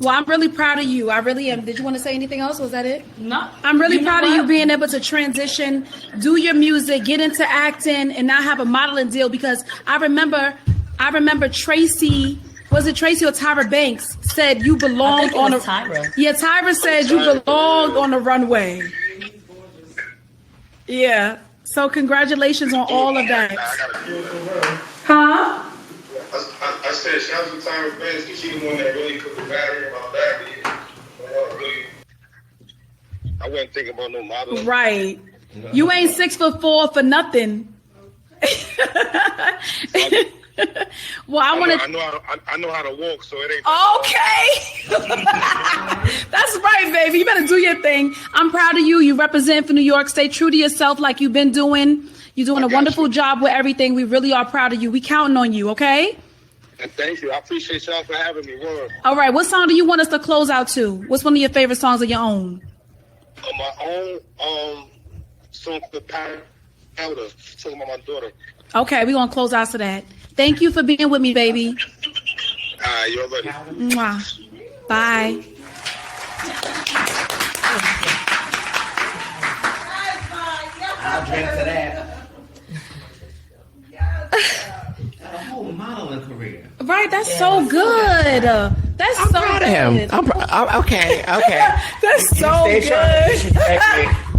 Well, I'm really proud of you. I really am. Did you want to say anything else? Was that it? No. I'm really proud of you being able to transition, do your music, get into acting, and now have a modeling deal, because I remember Tracy. Was it Tracy or Tyra Banks said you belonged on a Tyra. Yeah, Tyra said you belonged on the runway. Yeah. So congratulations on all of that. Huh? I said, shout out to Tyra Banks because she's the one that really put the battery in my back. I wasn't thinking about no modeling. Right. You ain't 6'4" for nothing. Well, I know how to walk, so it ain't. Okay. That's right, baby. You better do your thing. I'm proud of you. You represent for New York. Stay true to yourself like you've been doing. You're doing a wonderful job with everything. We really are proud of you. We counting on you, okay? And thank you. I appreciate y'all for having me. Word. All right. What song do you want us to close out to? What's one of your favorite songs of your own? On my own song called Powder. Talking about my daughter. Okay, we're going to close out to that. Thank you for being with me, baby. You're ready. Mwah. Bye. I'll drink to that. A whole modeling career. Right, that's so good. That's I'm so proud good. of him. I'm okay. That's so good.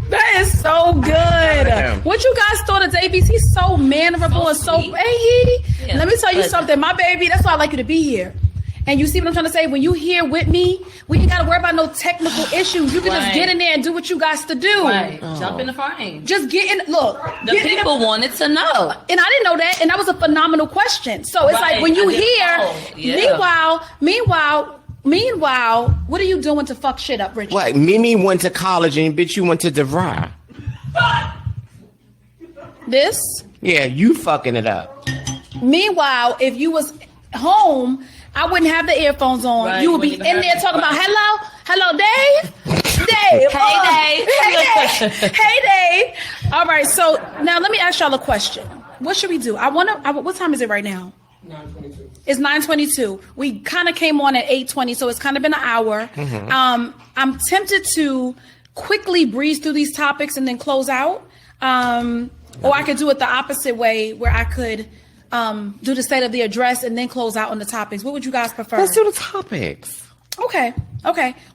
That is so good. What you guys thought of Davies? He's so mannerable and so. Yeah. Let me tell you something, my baby. That's why I like you to be here. And you see what I'm trying to say? When you here with me, we ain't got to worry about no technical issues. You can just get in there and do what you got to do. Right. Jump in the frame. Just get in. Look, The people wanted to know. and I didn't know that, and that was a phenomenal question. So it's like when you hear, meanwhile, what are you doing to fuck shit up, Richard? What? Mimi went to college and bitch, you went to DeVry. This? Yeah, you fucking it up. Meanwhile, if you was home, I wouldn't have the earphones on. Right, You would be in there talking about, hello, Dave? Dave. Hey, Dave. Hey, Dave. All right, so now let me ask y'all a question. What should we do? What time is it right now? 9:22. It's 9:22. We kind of came on at 8:20, so it's kind of been an hour. Mm-hmm. I'm tempted to quickly breeze through these topics and then close out. Or I could do it the opposite way, where I could do the state of the address and then close out on the topics. What would you guys prefer? Let's do the topics. Okay.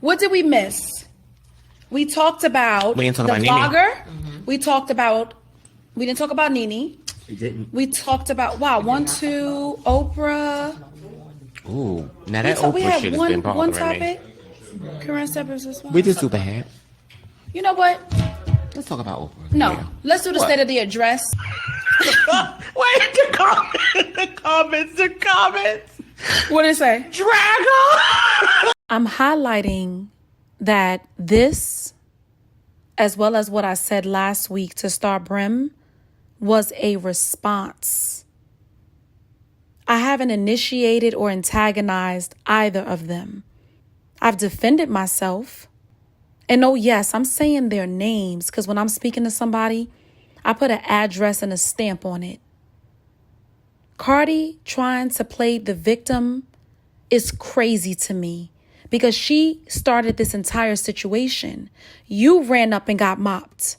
What did we miss? We talked about We didn't talk the about Nene. vlogger. We didn't talk about Nene. We didn't. We talked about, 1, 2, Oprah. Ooh, now that We Oprah had shit has one been bothering topic. me. Karrine Steffans as well. We just do bad. You know what? Let's talk about Oprah. No. Yeah. Let's do the What? state of the address. Wait, the comments. What did it say? Draggle. I'm highlighting that this, as well as what I said last week to Star Brim, was a response. I haven't initiated or antagonized either of them. I've defended myself. And oh, yes, I'm saying their names because when I'm speaking to somebody, I put an address and a stamp on it. Cardi trying to play the victim is crazy to me because she started this entire situation. You ran up and got mopped.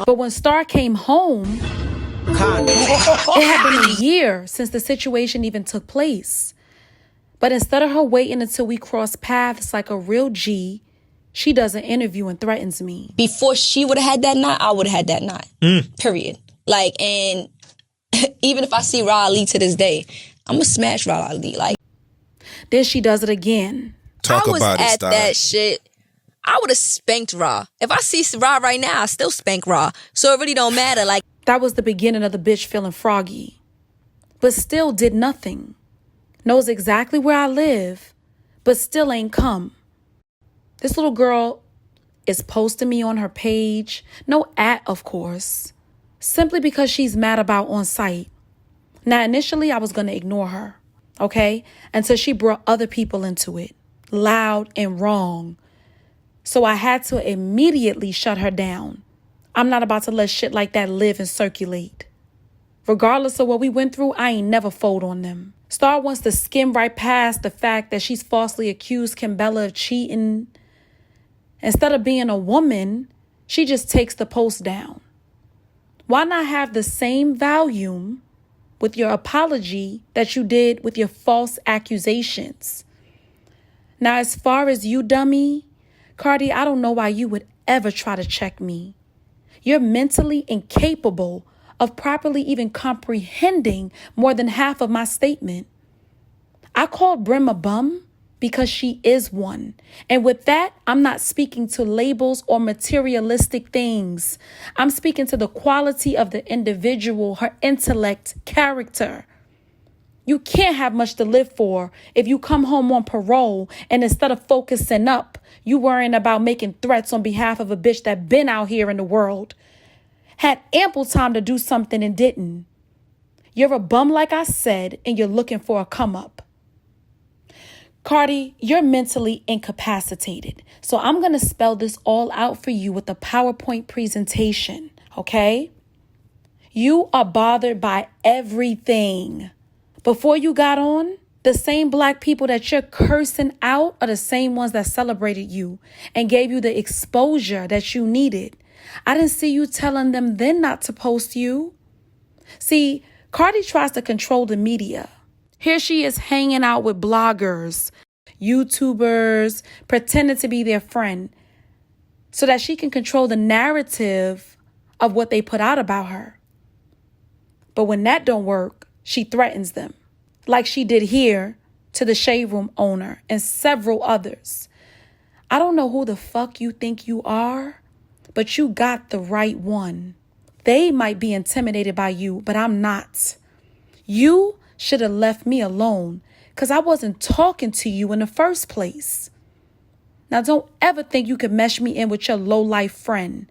But when Star came home, It had been a year since the situation even took place. But instead of her waiting until we cross paths like a real G, she does an interview and threatens me. Before she would have had that knot, I would have had that knot. Period. Like, and even if I see Rah Ali to this day, I'm going to smash Rah Ali. Like, then she does it again. Talk I was about it, at style. that shit. I would have spanked Rah. If I see Rah right now, I still spank Rah. So it really don't matter. Like, That was the beginning of the bitch feeling froggy. But still did nothing. Knows exactly where I live, but still ain't come. This little girl is posting me on her page. No at, of course. Simply because she's mad about ONSITE. Now, initially, I was going to ignore her, okay? Until she brought other people into it. Loud and wrong. So I had to immediately shut her down. I'm not about to let shit like that live and circulate. Regardless of what we went through, I ain't never fold on them. Star wants to skim right past the fact that she's falsely accused Kimbella of cheating. Instead of being a woman, she just takes the post down. Why not have the same volume with your apology that you did with your false accusations? Now, as far as you, dummy, Cardi, I don't know why you would ever try to check me. You're mentally incapable of properly even comprehending more than half of my statement. I called Brim a bum because she is one. And with that, I'm not speaking to labels or materialistic things. I'm speaking to the quality of the individual, her intellect, character. You can't have much to live for if you come home on parole and instead of focusing up, you worrying about making threats on behalf of a bitch that been out here in the world. Had ample time to do something and didn't. You're a bum, like I said, and you're looking for a come up. Cardi, you're mentally incapacitated. So I'm going to spell this all out for you with a PowerPoint presentation, okay? You are bothered by everything. Before you got on, the same black people that you're cursing out are the same ones that celebrated you and gave you the exposure that you needed. I didn't see you telling them then not to post you. See, Cardi tries to control the media. Here she is hanging out with bloggers, YouTubers, pretending to be their friend so that she can control the narrative of what they put out about her. But when that don't work, she threatens them, like she did here to the shade room owner and several others. I don't know who the fuck you think you are, but you got the right one. They might be intimidated by you, but I'm not. You should have left me alone because I wasn't talking to you in the first place. Now, don't ever think you could mesh me in with your low-life friend.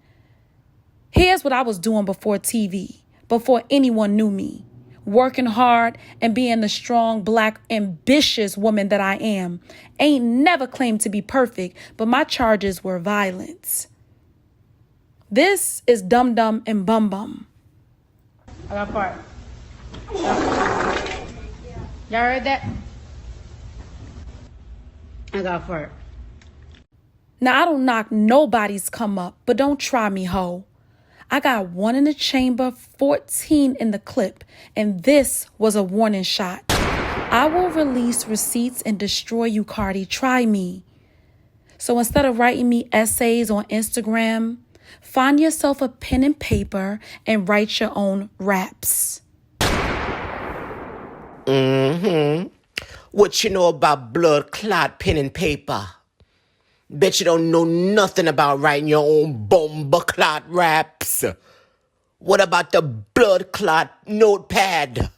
Here's what I was doing before TV, before anyone knew me. Working hard and being the strong, black, ambitious woman that I am. Ain't never claimed to be perfect, but my charges were violence. This is Dum Dum and Bum Bum. I got part. Y'all heard that? I got fart. Now, I don't knock nobody's come up, but don't try me, ho. I got 1 in the chamber, 14 in the clip, and this was a warning shot. I will release receipts and destroy you, Cardi. Try me. So instead of writing me essays on Instagram, find yourself a pen and paper and write your own raps. What you know about blood clot pen and paper? Bet you don't know nothing about writing your own bomba clot raps. What about the blood clot notepad?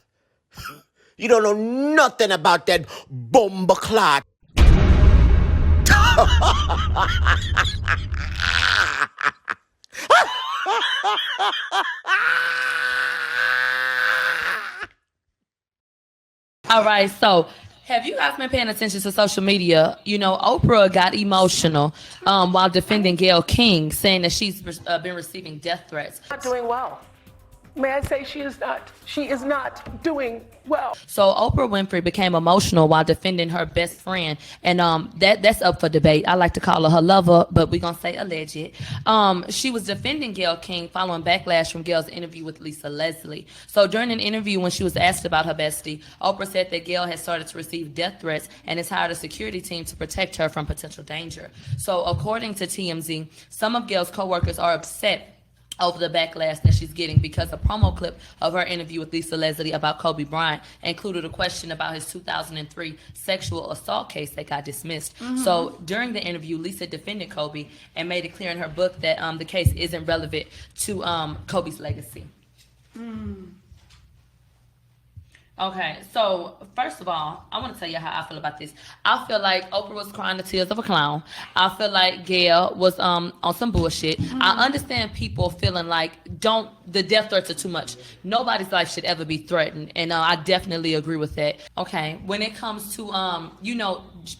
You don't know nothing about that bomba clot. All right, so have you guys been paying attention to social media? You know, Oprah got emotional while defending Gayle King, saying that she's been receiving death threats. Not doing well. may I say she is not doing well. So Oprah Winfrey became emotional while defending her best friend, and that's up for debate. I like to call her lover, but we're gonna say alleged. She was defending Gayle King following backlash from Gayle's interview with Lisa Leslie. So during an interview when she was asked about her bestie, Oprah said that Gayle had started to receive death threats and has hired a security team to protect her from potential danger. So according to TMZ, some of Gayle's coworkers are upset over the backlash that she's getting because a promo clip of her interview with Lisa Leslie about Kobe Bryant included a question about his 2003 sexual assault case that got dismissed. So during the interview, Lisa defended Kobe and made it clear in her book that the case isn't relevant to Kobe's legacy. Okay, so first of all, I want to tell you how I feel about this. I feel like Oprah was crying the tears of a clown. I feel like Gayle was on some bullshit. I understand people feeling like the death threats are too much. Nobody's life should ever be threatened, and I definitely agree with that. Okay, when it comes to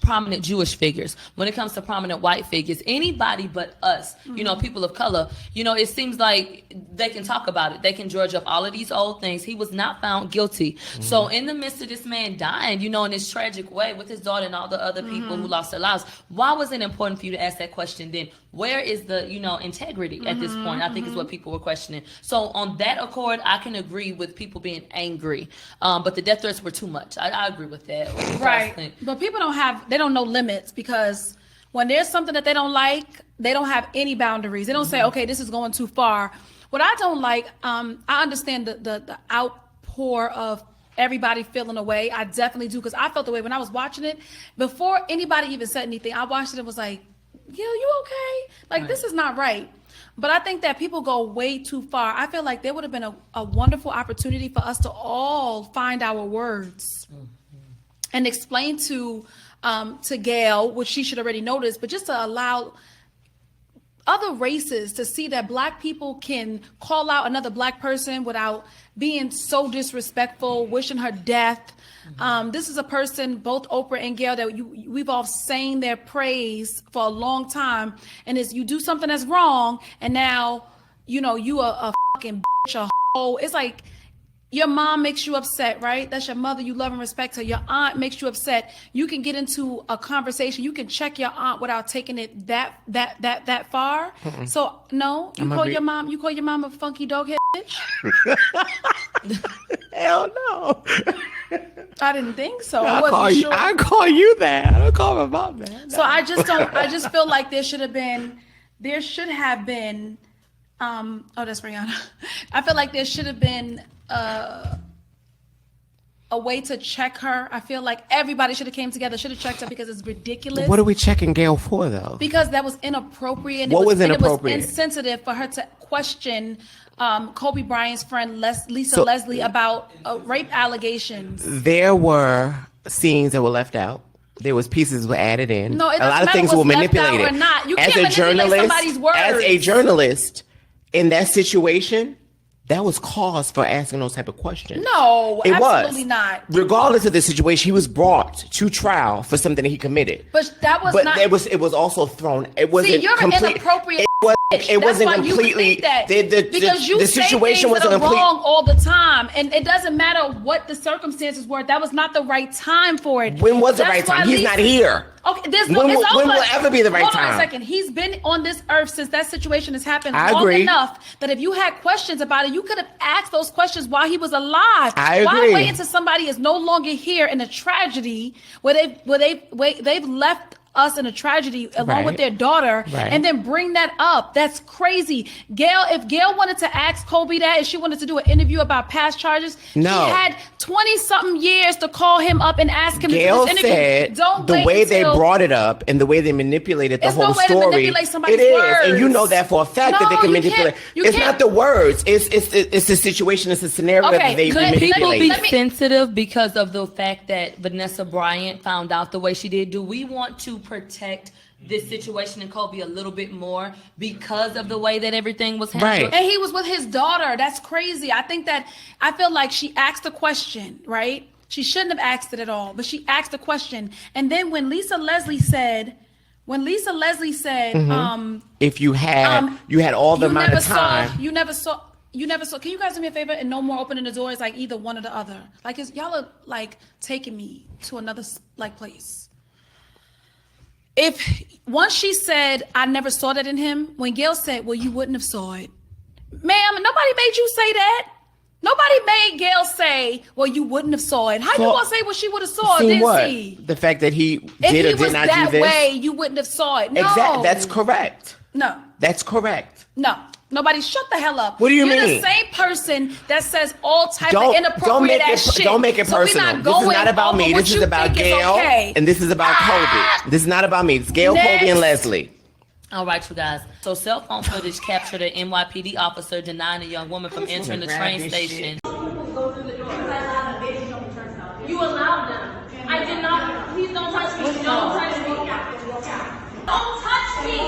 prominent Jewish figures, when it comes to prominent white figures, anybody but us, people of color, it seems like they can talk about it. They can dredge up all of these old things. He was not found guilty. So in the midst of this man dying, in this tragic way with his daughter and all the other people who lost their lives, why was it important for you to ask that question then? Where is the, integrity at this point? I think is what people were questioning. So on that accord, I can agree with people being angry. But the death threats were too much. I agree with that. Right. But people they don't know limits, because when there's something that they don't like, they don't have any boundaries. They don't say, okay, this is going too far. What I don't like, I understand the outpour of everybody feeling away. I definitely do, because I felt the way when I was watching it. Before anybody even said anything, I watched it and was like, yo, you okay? Like, this is not right. But I think that people go way too far. I feel like there would have been a wonderful opportunity for us to all find our words and explain to Gayle, which she should already notice, but just to allow other races to see that Black people can call out another Black person without being so disrespectful, wishing her death. This is a person, both Oprah and Gayle, that we've all sang their praise for a long time. And you do something that's wrong, and now, you a fucking bitch, a hoe. It's like, your mom makes you upset, right? That's your mother. You love and respect her. Your aunt makes you upset. You can get into a conversation. You can check your aunt without taking it that far. So no, you call your mom a funky dog head bitch? Hell no. I didn't think so. I call you that. I don't call my mom that. No. So I just feel like there should have been that's Rihanna. I feel like there should have been a way to check her. I feel like everybody should have came together, should have checked her, because it's ridiculous. What are we checking Gayle for, though? Because that was inappropriate. And what was inappropriate? It was insensitive for her to question Kobe Bryant's friend Lisa Leslie about rape allegations. There were scenes that were left out. There was pieces that were added in. No, it a lot of things were manipulated. Or not. You can't manipulate somebody's words. As a journalist in that situation, that was cause for asking those type of questions. No, it absolutely was not. Regardless of the situation, he was brought to trial for something that he committed. But that was not. It was also thrown. It wasn't. See, you're an inappropriate. It wasn't completely. Because you the situation say things wasn't that are wrong all the time, and it doesn't matter what the circumstances were. That was not the right time for it. When was the right time? He's not here. Okay, when will ever be the right time? Hold on a second. He's been on this earth since that situation has happened long agree. Enough that if you had questions about it, you could have asked those questions while he was alive. I agree. Why wait until somebody is no longer here in a tragedy where they've left us in a tragedy along with their daughter, and then bring that up? That's crazy. If Gayle wanted to ask Kobe that, and she wanted to do an interview about past charges, she had 20-something years to call him up and ask him Gayle to do this interview. Said the way they brought it up and the way they manipulated the whole story, to manipulate somebody's it is, words. and you know that for a fact that they can manipulate. It's not the words. It's the situation. It's the scenario that they manipulate. People be sensitive because of the fact that Vanessa Bryant found out the way she did. Do we want to protect this situation in Kobe a little bit more because of the way that everything was handled? And he was with his daughter. That's crazy. I feel like she asked a question, right? She shouldn't have asked it at all, but she asked a question. And then when Lisa Leslie said, if you had all the amount of time. You never saw. you never saw. Can you guys do me a favor and no more opening the doors like either one or the other? Like y'all are like taking me to another like place. If once she said I never saw that in him, when Gayle said, "Well, you wouldn't have saw it," ma'am, nobody made you say that. Nobody made Gayle say, "Well, you wouldn't have saw it." How you gonna say what she would have saw? Didn't what? see The fact that he if did he or did was not that do this. way, you wouldn't have saw it. No, Exactly. That's correct. No, That's correct. no. Nobody, shut the hell up. What do you You're mean? the same person that says all type of inappropriate ass shit. Don't make it So we're personal. not This is going not about over me. what This is you about think is Gayle, okay. and this is about Kobe. This is not about me. It's Gayle, Next. Kobe, and Leslie. All right, you guys. So cell phone footage captured an NYPD officer denying a young woman from entering the train station. You allowed them. I did not. Please don't touch me. Don't touch me. Don't touch me.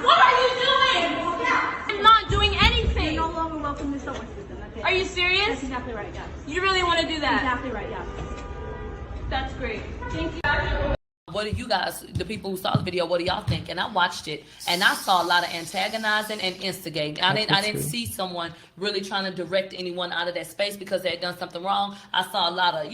What are you doing? I'm not doing anything. You're no longer welcome to someone system. Okay. Are you serious? That's exactly right, yeah. You really want to do that? Exactly right, yeah. That's great. Thank you. What do you guys, the people who saw the video, what do y'all think? And I watched it, and I saw a lot of antagonizing and instigating. I didn't see someone really trying to direct anyone out of that space because they had done something wrong. I saw a lot of,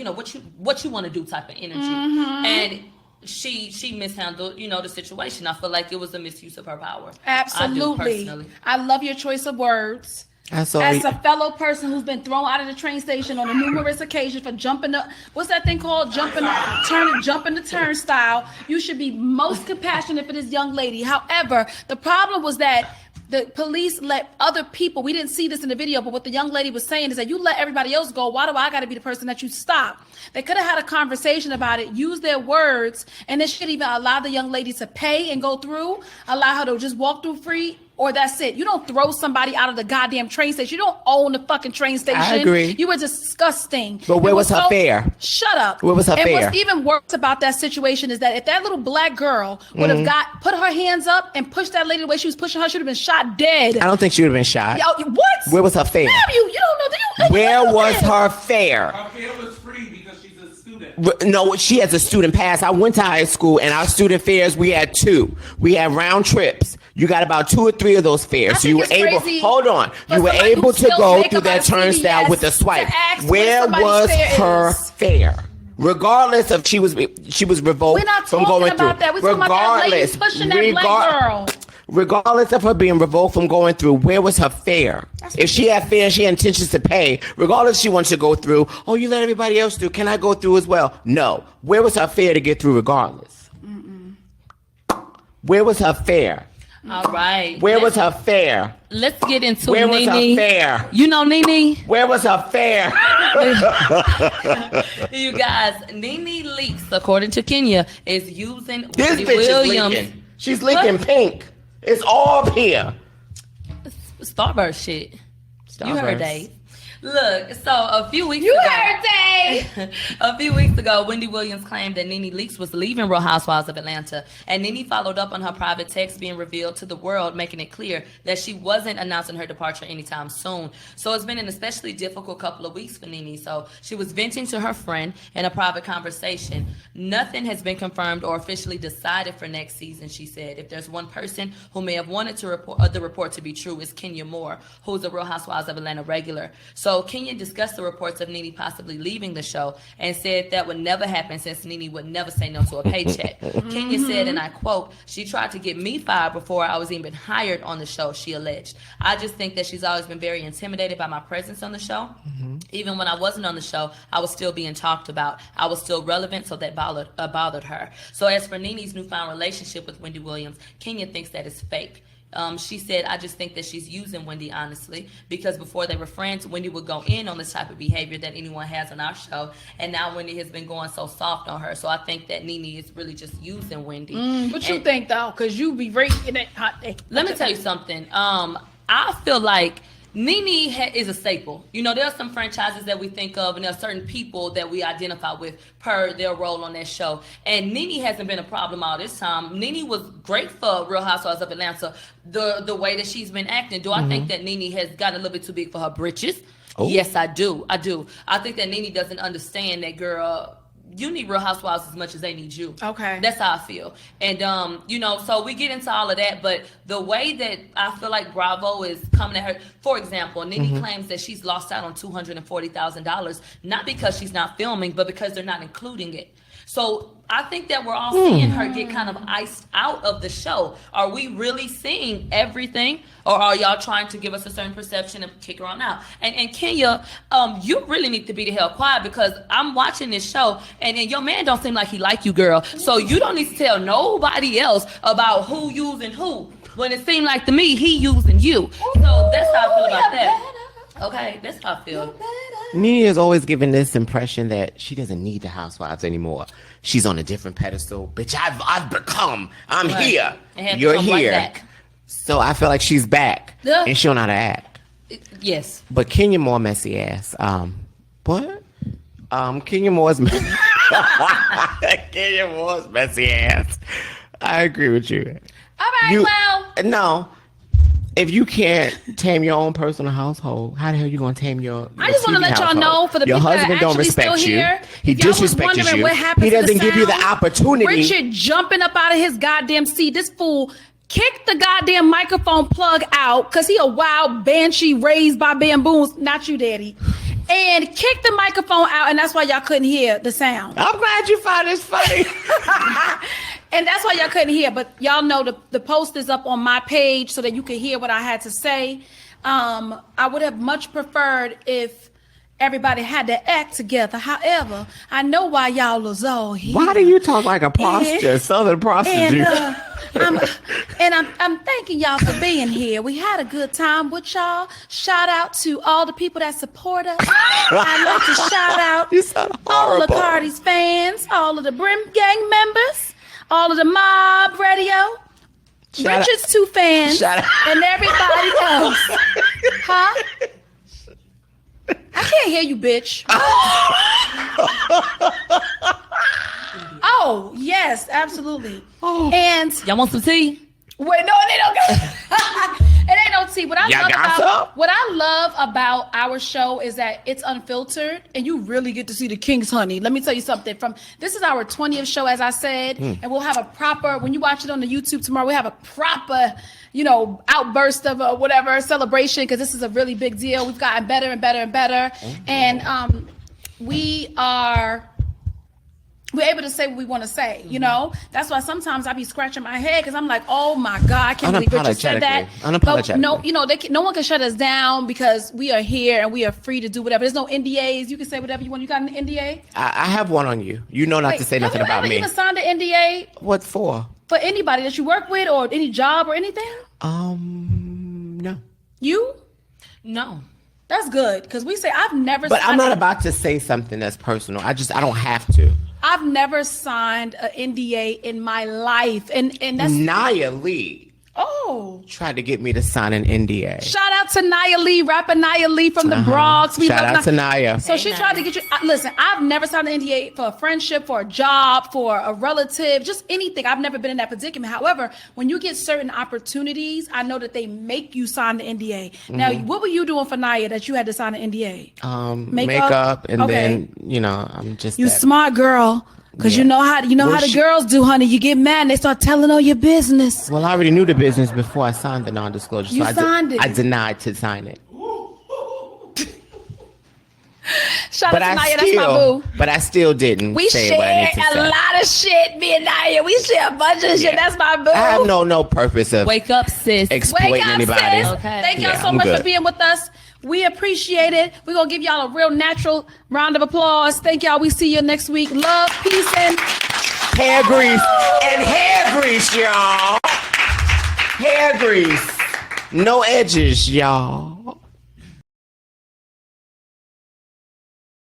what you want to do type of energy. And she mishandled, the situation. I feel like it was a misuse of her power. Absolutely. I do personally. I love your choice of words. As a fellow person who's been thrown out of the train station on a numerous occasions for jumping the, what's that thing called? Jumping the turnstile. You should be most compassionate for this young lady. However, the problem was that the police let other people, we didn't see this in the video, but what the young lady was saying is that you let everybody else go. Why do I got to be the person that you stop? They could have had a conversation about it, use their words, and they should even allow the young lady to pay and go through, allow her to just walk through free, or that's it. You don't throw somebody out of the goddamn train station. You don't own the fucking train station. I agree. You were disgusting. But where was her fare? Shut up. Where was her and fare? what's even worse about that situation is that if that little black girl would have put her hands up and pushed that lady the way she was pushing her, she would have been shot dead. I don't think she would have been shot. Yo, what? Where was her fare? Ma'am, you don't know. Where was her fare? Her fare was free because she's a student. No, she has a student pass. I went to high school, and our student fares, we had 2. We had round trips. You got about 2 or 3 of those fares. So you were able. Hold on. You were able to go through that turnstile with a swipe. Where was her fare? Regardless of she was revoked from going through. Regardless, regardless of her being revoked from going through, where was her fare? If she had fare, she had intentions to pay. Regardless, if she wants to go through. Oh, you let everybody else through. Can I go through as well? No. Where was her fare to get through? Regardless. Where was her fare? All right. Where was her fare? Let's get into Where was Nene. her fare? You know Nene? Where was her fare? You guys, Nene Leakes, according to Kenya, is using This Wendy bitch Williams. is leaking. She's leaking pink. It's all up here. Starburst shit. You heard Starburst. Dave. Look, so a few weeks You ago, heard Dave. a few weeks ago, Wendy Williams claimed that Nene Leakes was leaving Real Housewives of Atlanta, and Nene followed up on her private text being revealed to the world, making it clear that she wasn't announcing her departure anytime soon. So it's been an especially difficult couple of weeks for Nene. So she was venting to her friend in a private conversation. Nothing has been confirmed or officially decided for next season, she said. If there's one person who may have wanted to report the report to be true, it's Kenya Moore, who's a Real Housewives of Atlanta regular. So Kenya discussed the reports of Nene possibly leaving the show and said that would never happen since Nene would never say no to a paycheck. Kenya said, and I quote, "She tried to get me fired before I was even hired on the show," she alleged. "I just think that she's always been very intimidated by my presence on the show. Even when I wasn't on the show, I was still being talked about. I was still relevant, so that bothered her." So as for Nene's newfound relationship with Wendy Williams, Kenya thinks that it's fake. She said, "I just think that she's using Wendy, honestly, because before they were friends, Wendy would go in on this type of behavior that anyone has on our show, and now Wendy has been going so soft on her. So I think that Nene is really just using Wendy." What you think, though? Because you be raking it hot. Let me tell you something. I feel like Nene is a staple. You know, there are some franchises that we think of, and there are certain people that we identify with per their role on that show. And Nene hasn't been a problem all this time. Nene was great for Real Housewives of Atlanta, the way that she's been acting. Do I think that Nene has gotten a little bit too big for her britches? Oh. Yes, I do. I think that Nene doesn't understand that, girl, you need Real Housewives as much as they need you. Okay. That's how I feel. And, you know, so we get into all of that, but the way that I feel like Bravo is coming at her, for example, Nene claims that she's lost out on $240,000, not because she's not filming, but because they're not including it. So I think that we're all seeing her get kind of iced out of the show. Are we really seeing everything, or are y'all trying to give us a certain perception and kick her on out? And Kenya, you really need to be the hell quiet, because I'm watching this show and your man don't seem like he like you, girl. So you don't need to tell nobody else about who using who, when it seemed like to me he using you. So that's how I feel about that. Okay, that's how I feel. Nene is always giving this impression that she doesn't need the housewives anymore. She's on a different pedestal. Bitch, I've become. I'm here. You're here. Right, so I feel like she's back. And she don't know how to act. Yes. But Kenya Moore messy ass. What? Kenya Moore's Kenya Moore's messy ass. I agree with you. All right, No. If you can't tame your own personal household, how the hell you gonna tame your I just want to let y'all know, for the your people husband that don't actually respect still you. here, He if y'all was disrespects wondering you. what happened He to the doesn't give you the sound, opportunity. Richard jumping up out of his goddamn seat. This fool kicked the goddamn microphone plug out because he a wild banshee raised by bamboos. Not you, daddy. And kicked the microphone out, and that's why y'all couldn't hear the sound. I'm glad you found this funny. And that's why y'all couldn't hear. But y'all know the post is up on my page so that you could hear what I had to say. I would have much preferred if everybody had to act together. However, I know why y'all was all here. Why do you talk like a prostitute, southern prostitute? I'm thanking y'all for being here. We had a good time with y'all. Shout out to all the people that support us. I'd like to shout out all of Cardi's fans, all of the Brim Gang members, all of the Mob Radio, Richard's 2 fans, and everybody else. Huh? I can't hear you, bitch. Oh, yes, absolutely. And y'all want some tea? Wait, no, they don't got it ain't no tea. What I love about our show is that it's unfiltered and you really get to see the kings, honey. Let me tell you something. This is our 20th show, as I said, and we'll have a proper, when you watch it on the YouTube tomorrow, we'll have a proper, outburst of whatever celebration, because this is a really big deal. We've gotten better and better and better. And we're able to say what we want to say, That's why sometimes I be scratching my head because I'm like, oh my God, I can't believe Richard said that. But no, no one can shut us down because we are here and we are free to do whatever. There's no NDAs. You can say whatever you want. You got an NDA? I have one on you. You know not to say nothing about me. Have you ever signed an NDA? What for? For anybody that you work with or any job or anything? No. You? No. That's good because we say I've never. But I'm not about to say something that's personal. I don't have to. I've never signed an NDA in my life, and that's Nia Lee. Oh, tried to get me to sign an NDA. Shout out to Nia Lee, rapper Nia Lee from the Bronx. Shout out to Nia. So she tried to get you. Listen, I've never signed an NDA for a friendship, for a job, for a relative, just anything. I've never been in that predicament. However, when you get certain opportunities, I know that they make you sign the NDA. Now, what were you doing for Nia that you had to sign an NDA? Makeup, and then I'm just you smart girl. Because you know how the girls do, honey. You get mad and they start telling all your business. Well, I already knew the business before I signed the non-disclosure. You signed it. I denied to sign it. Shout out to Nia, that's my boo. But I still didn't say what I need to say. We share a lot of shit, me and Nia. We share a bunch of shit. That's my boo. I have no purpose of wake up, sis. Exploiting anybody. Sis. Okay. Thank y'all so much for being with us. We appreciate it. We're going to give y'all a real natural round of applause. Thank y'all. We see you next week. Love, peace, and hair grease. And hair grease, y'all. Hair grease. No edges, y'all.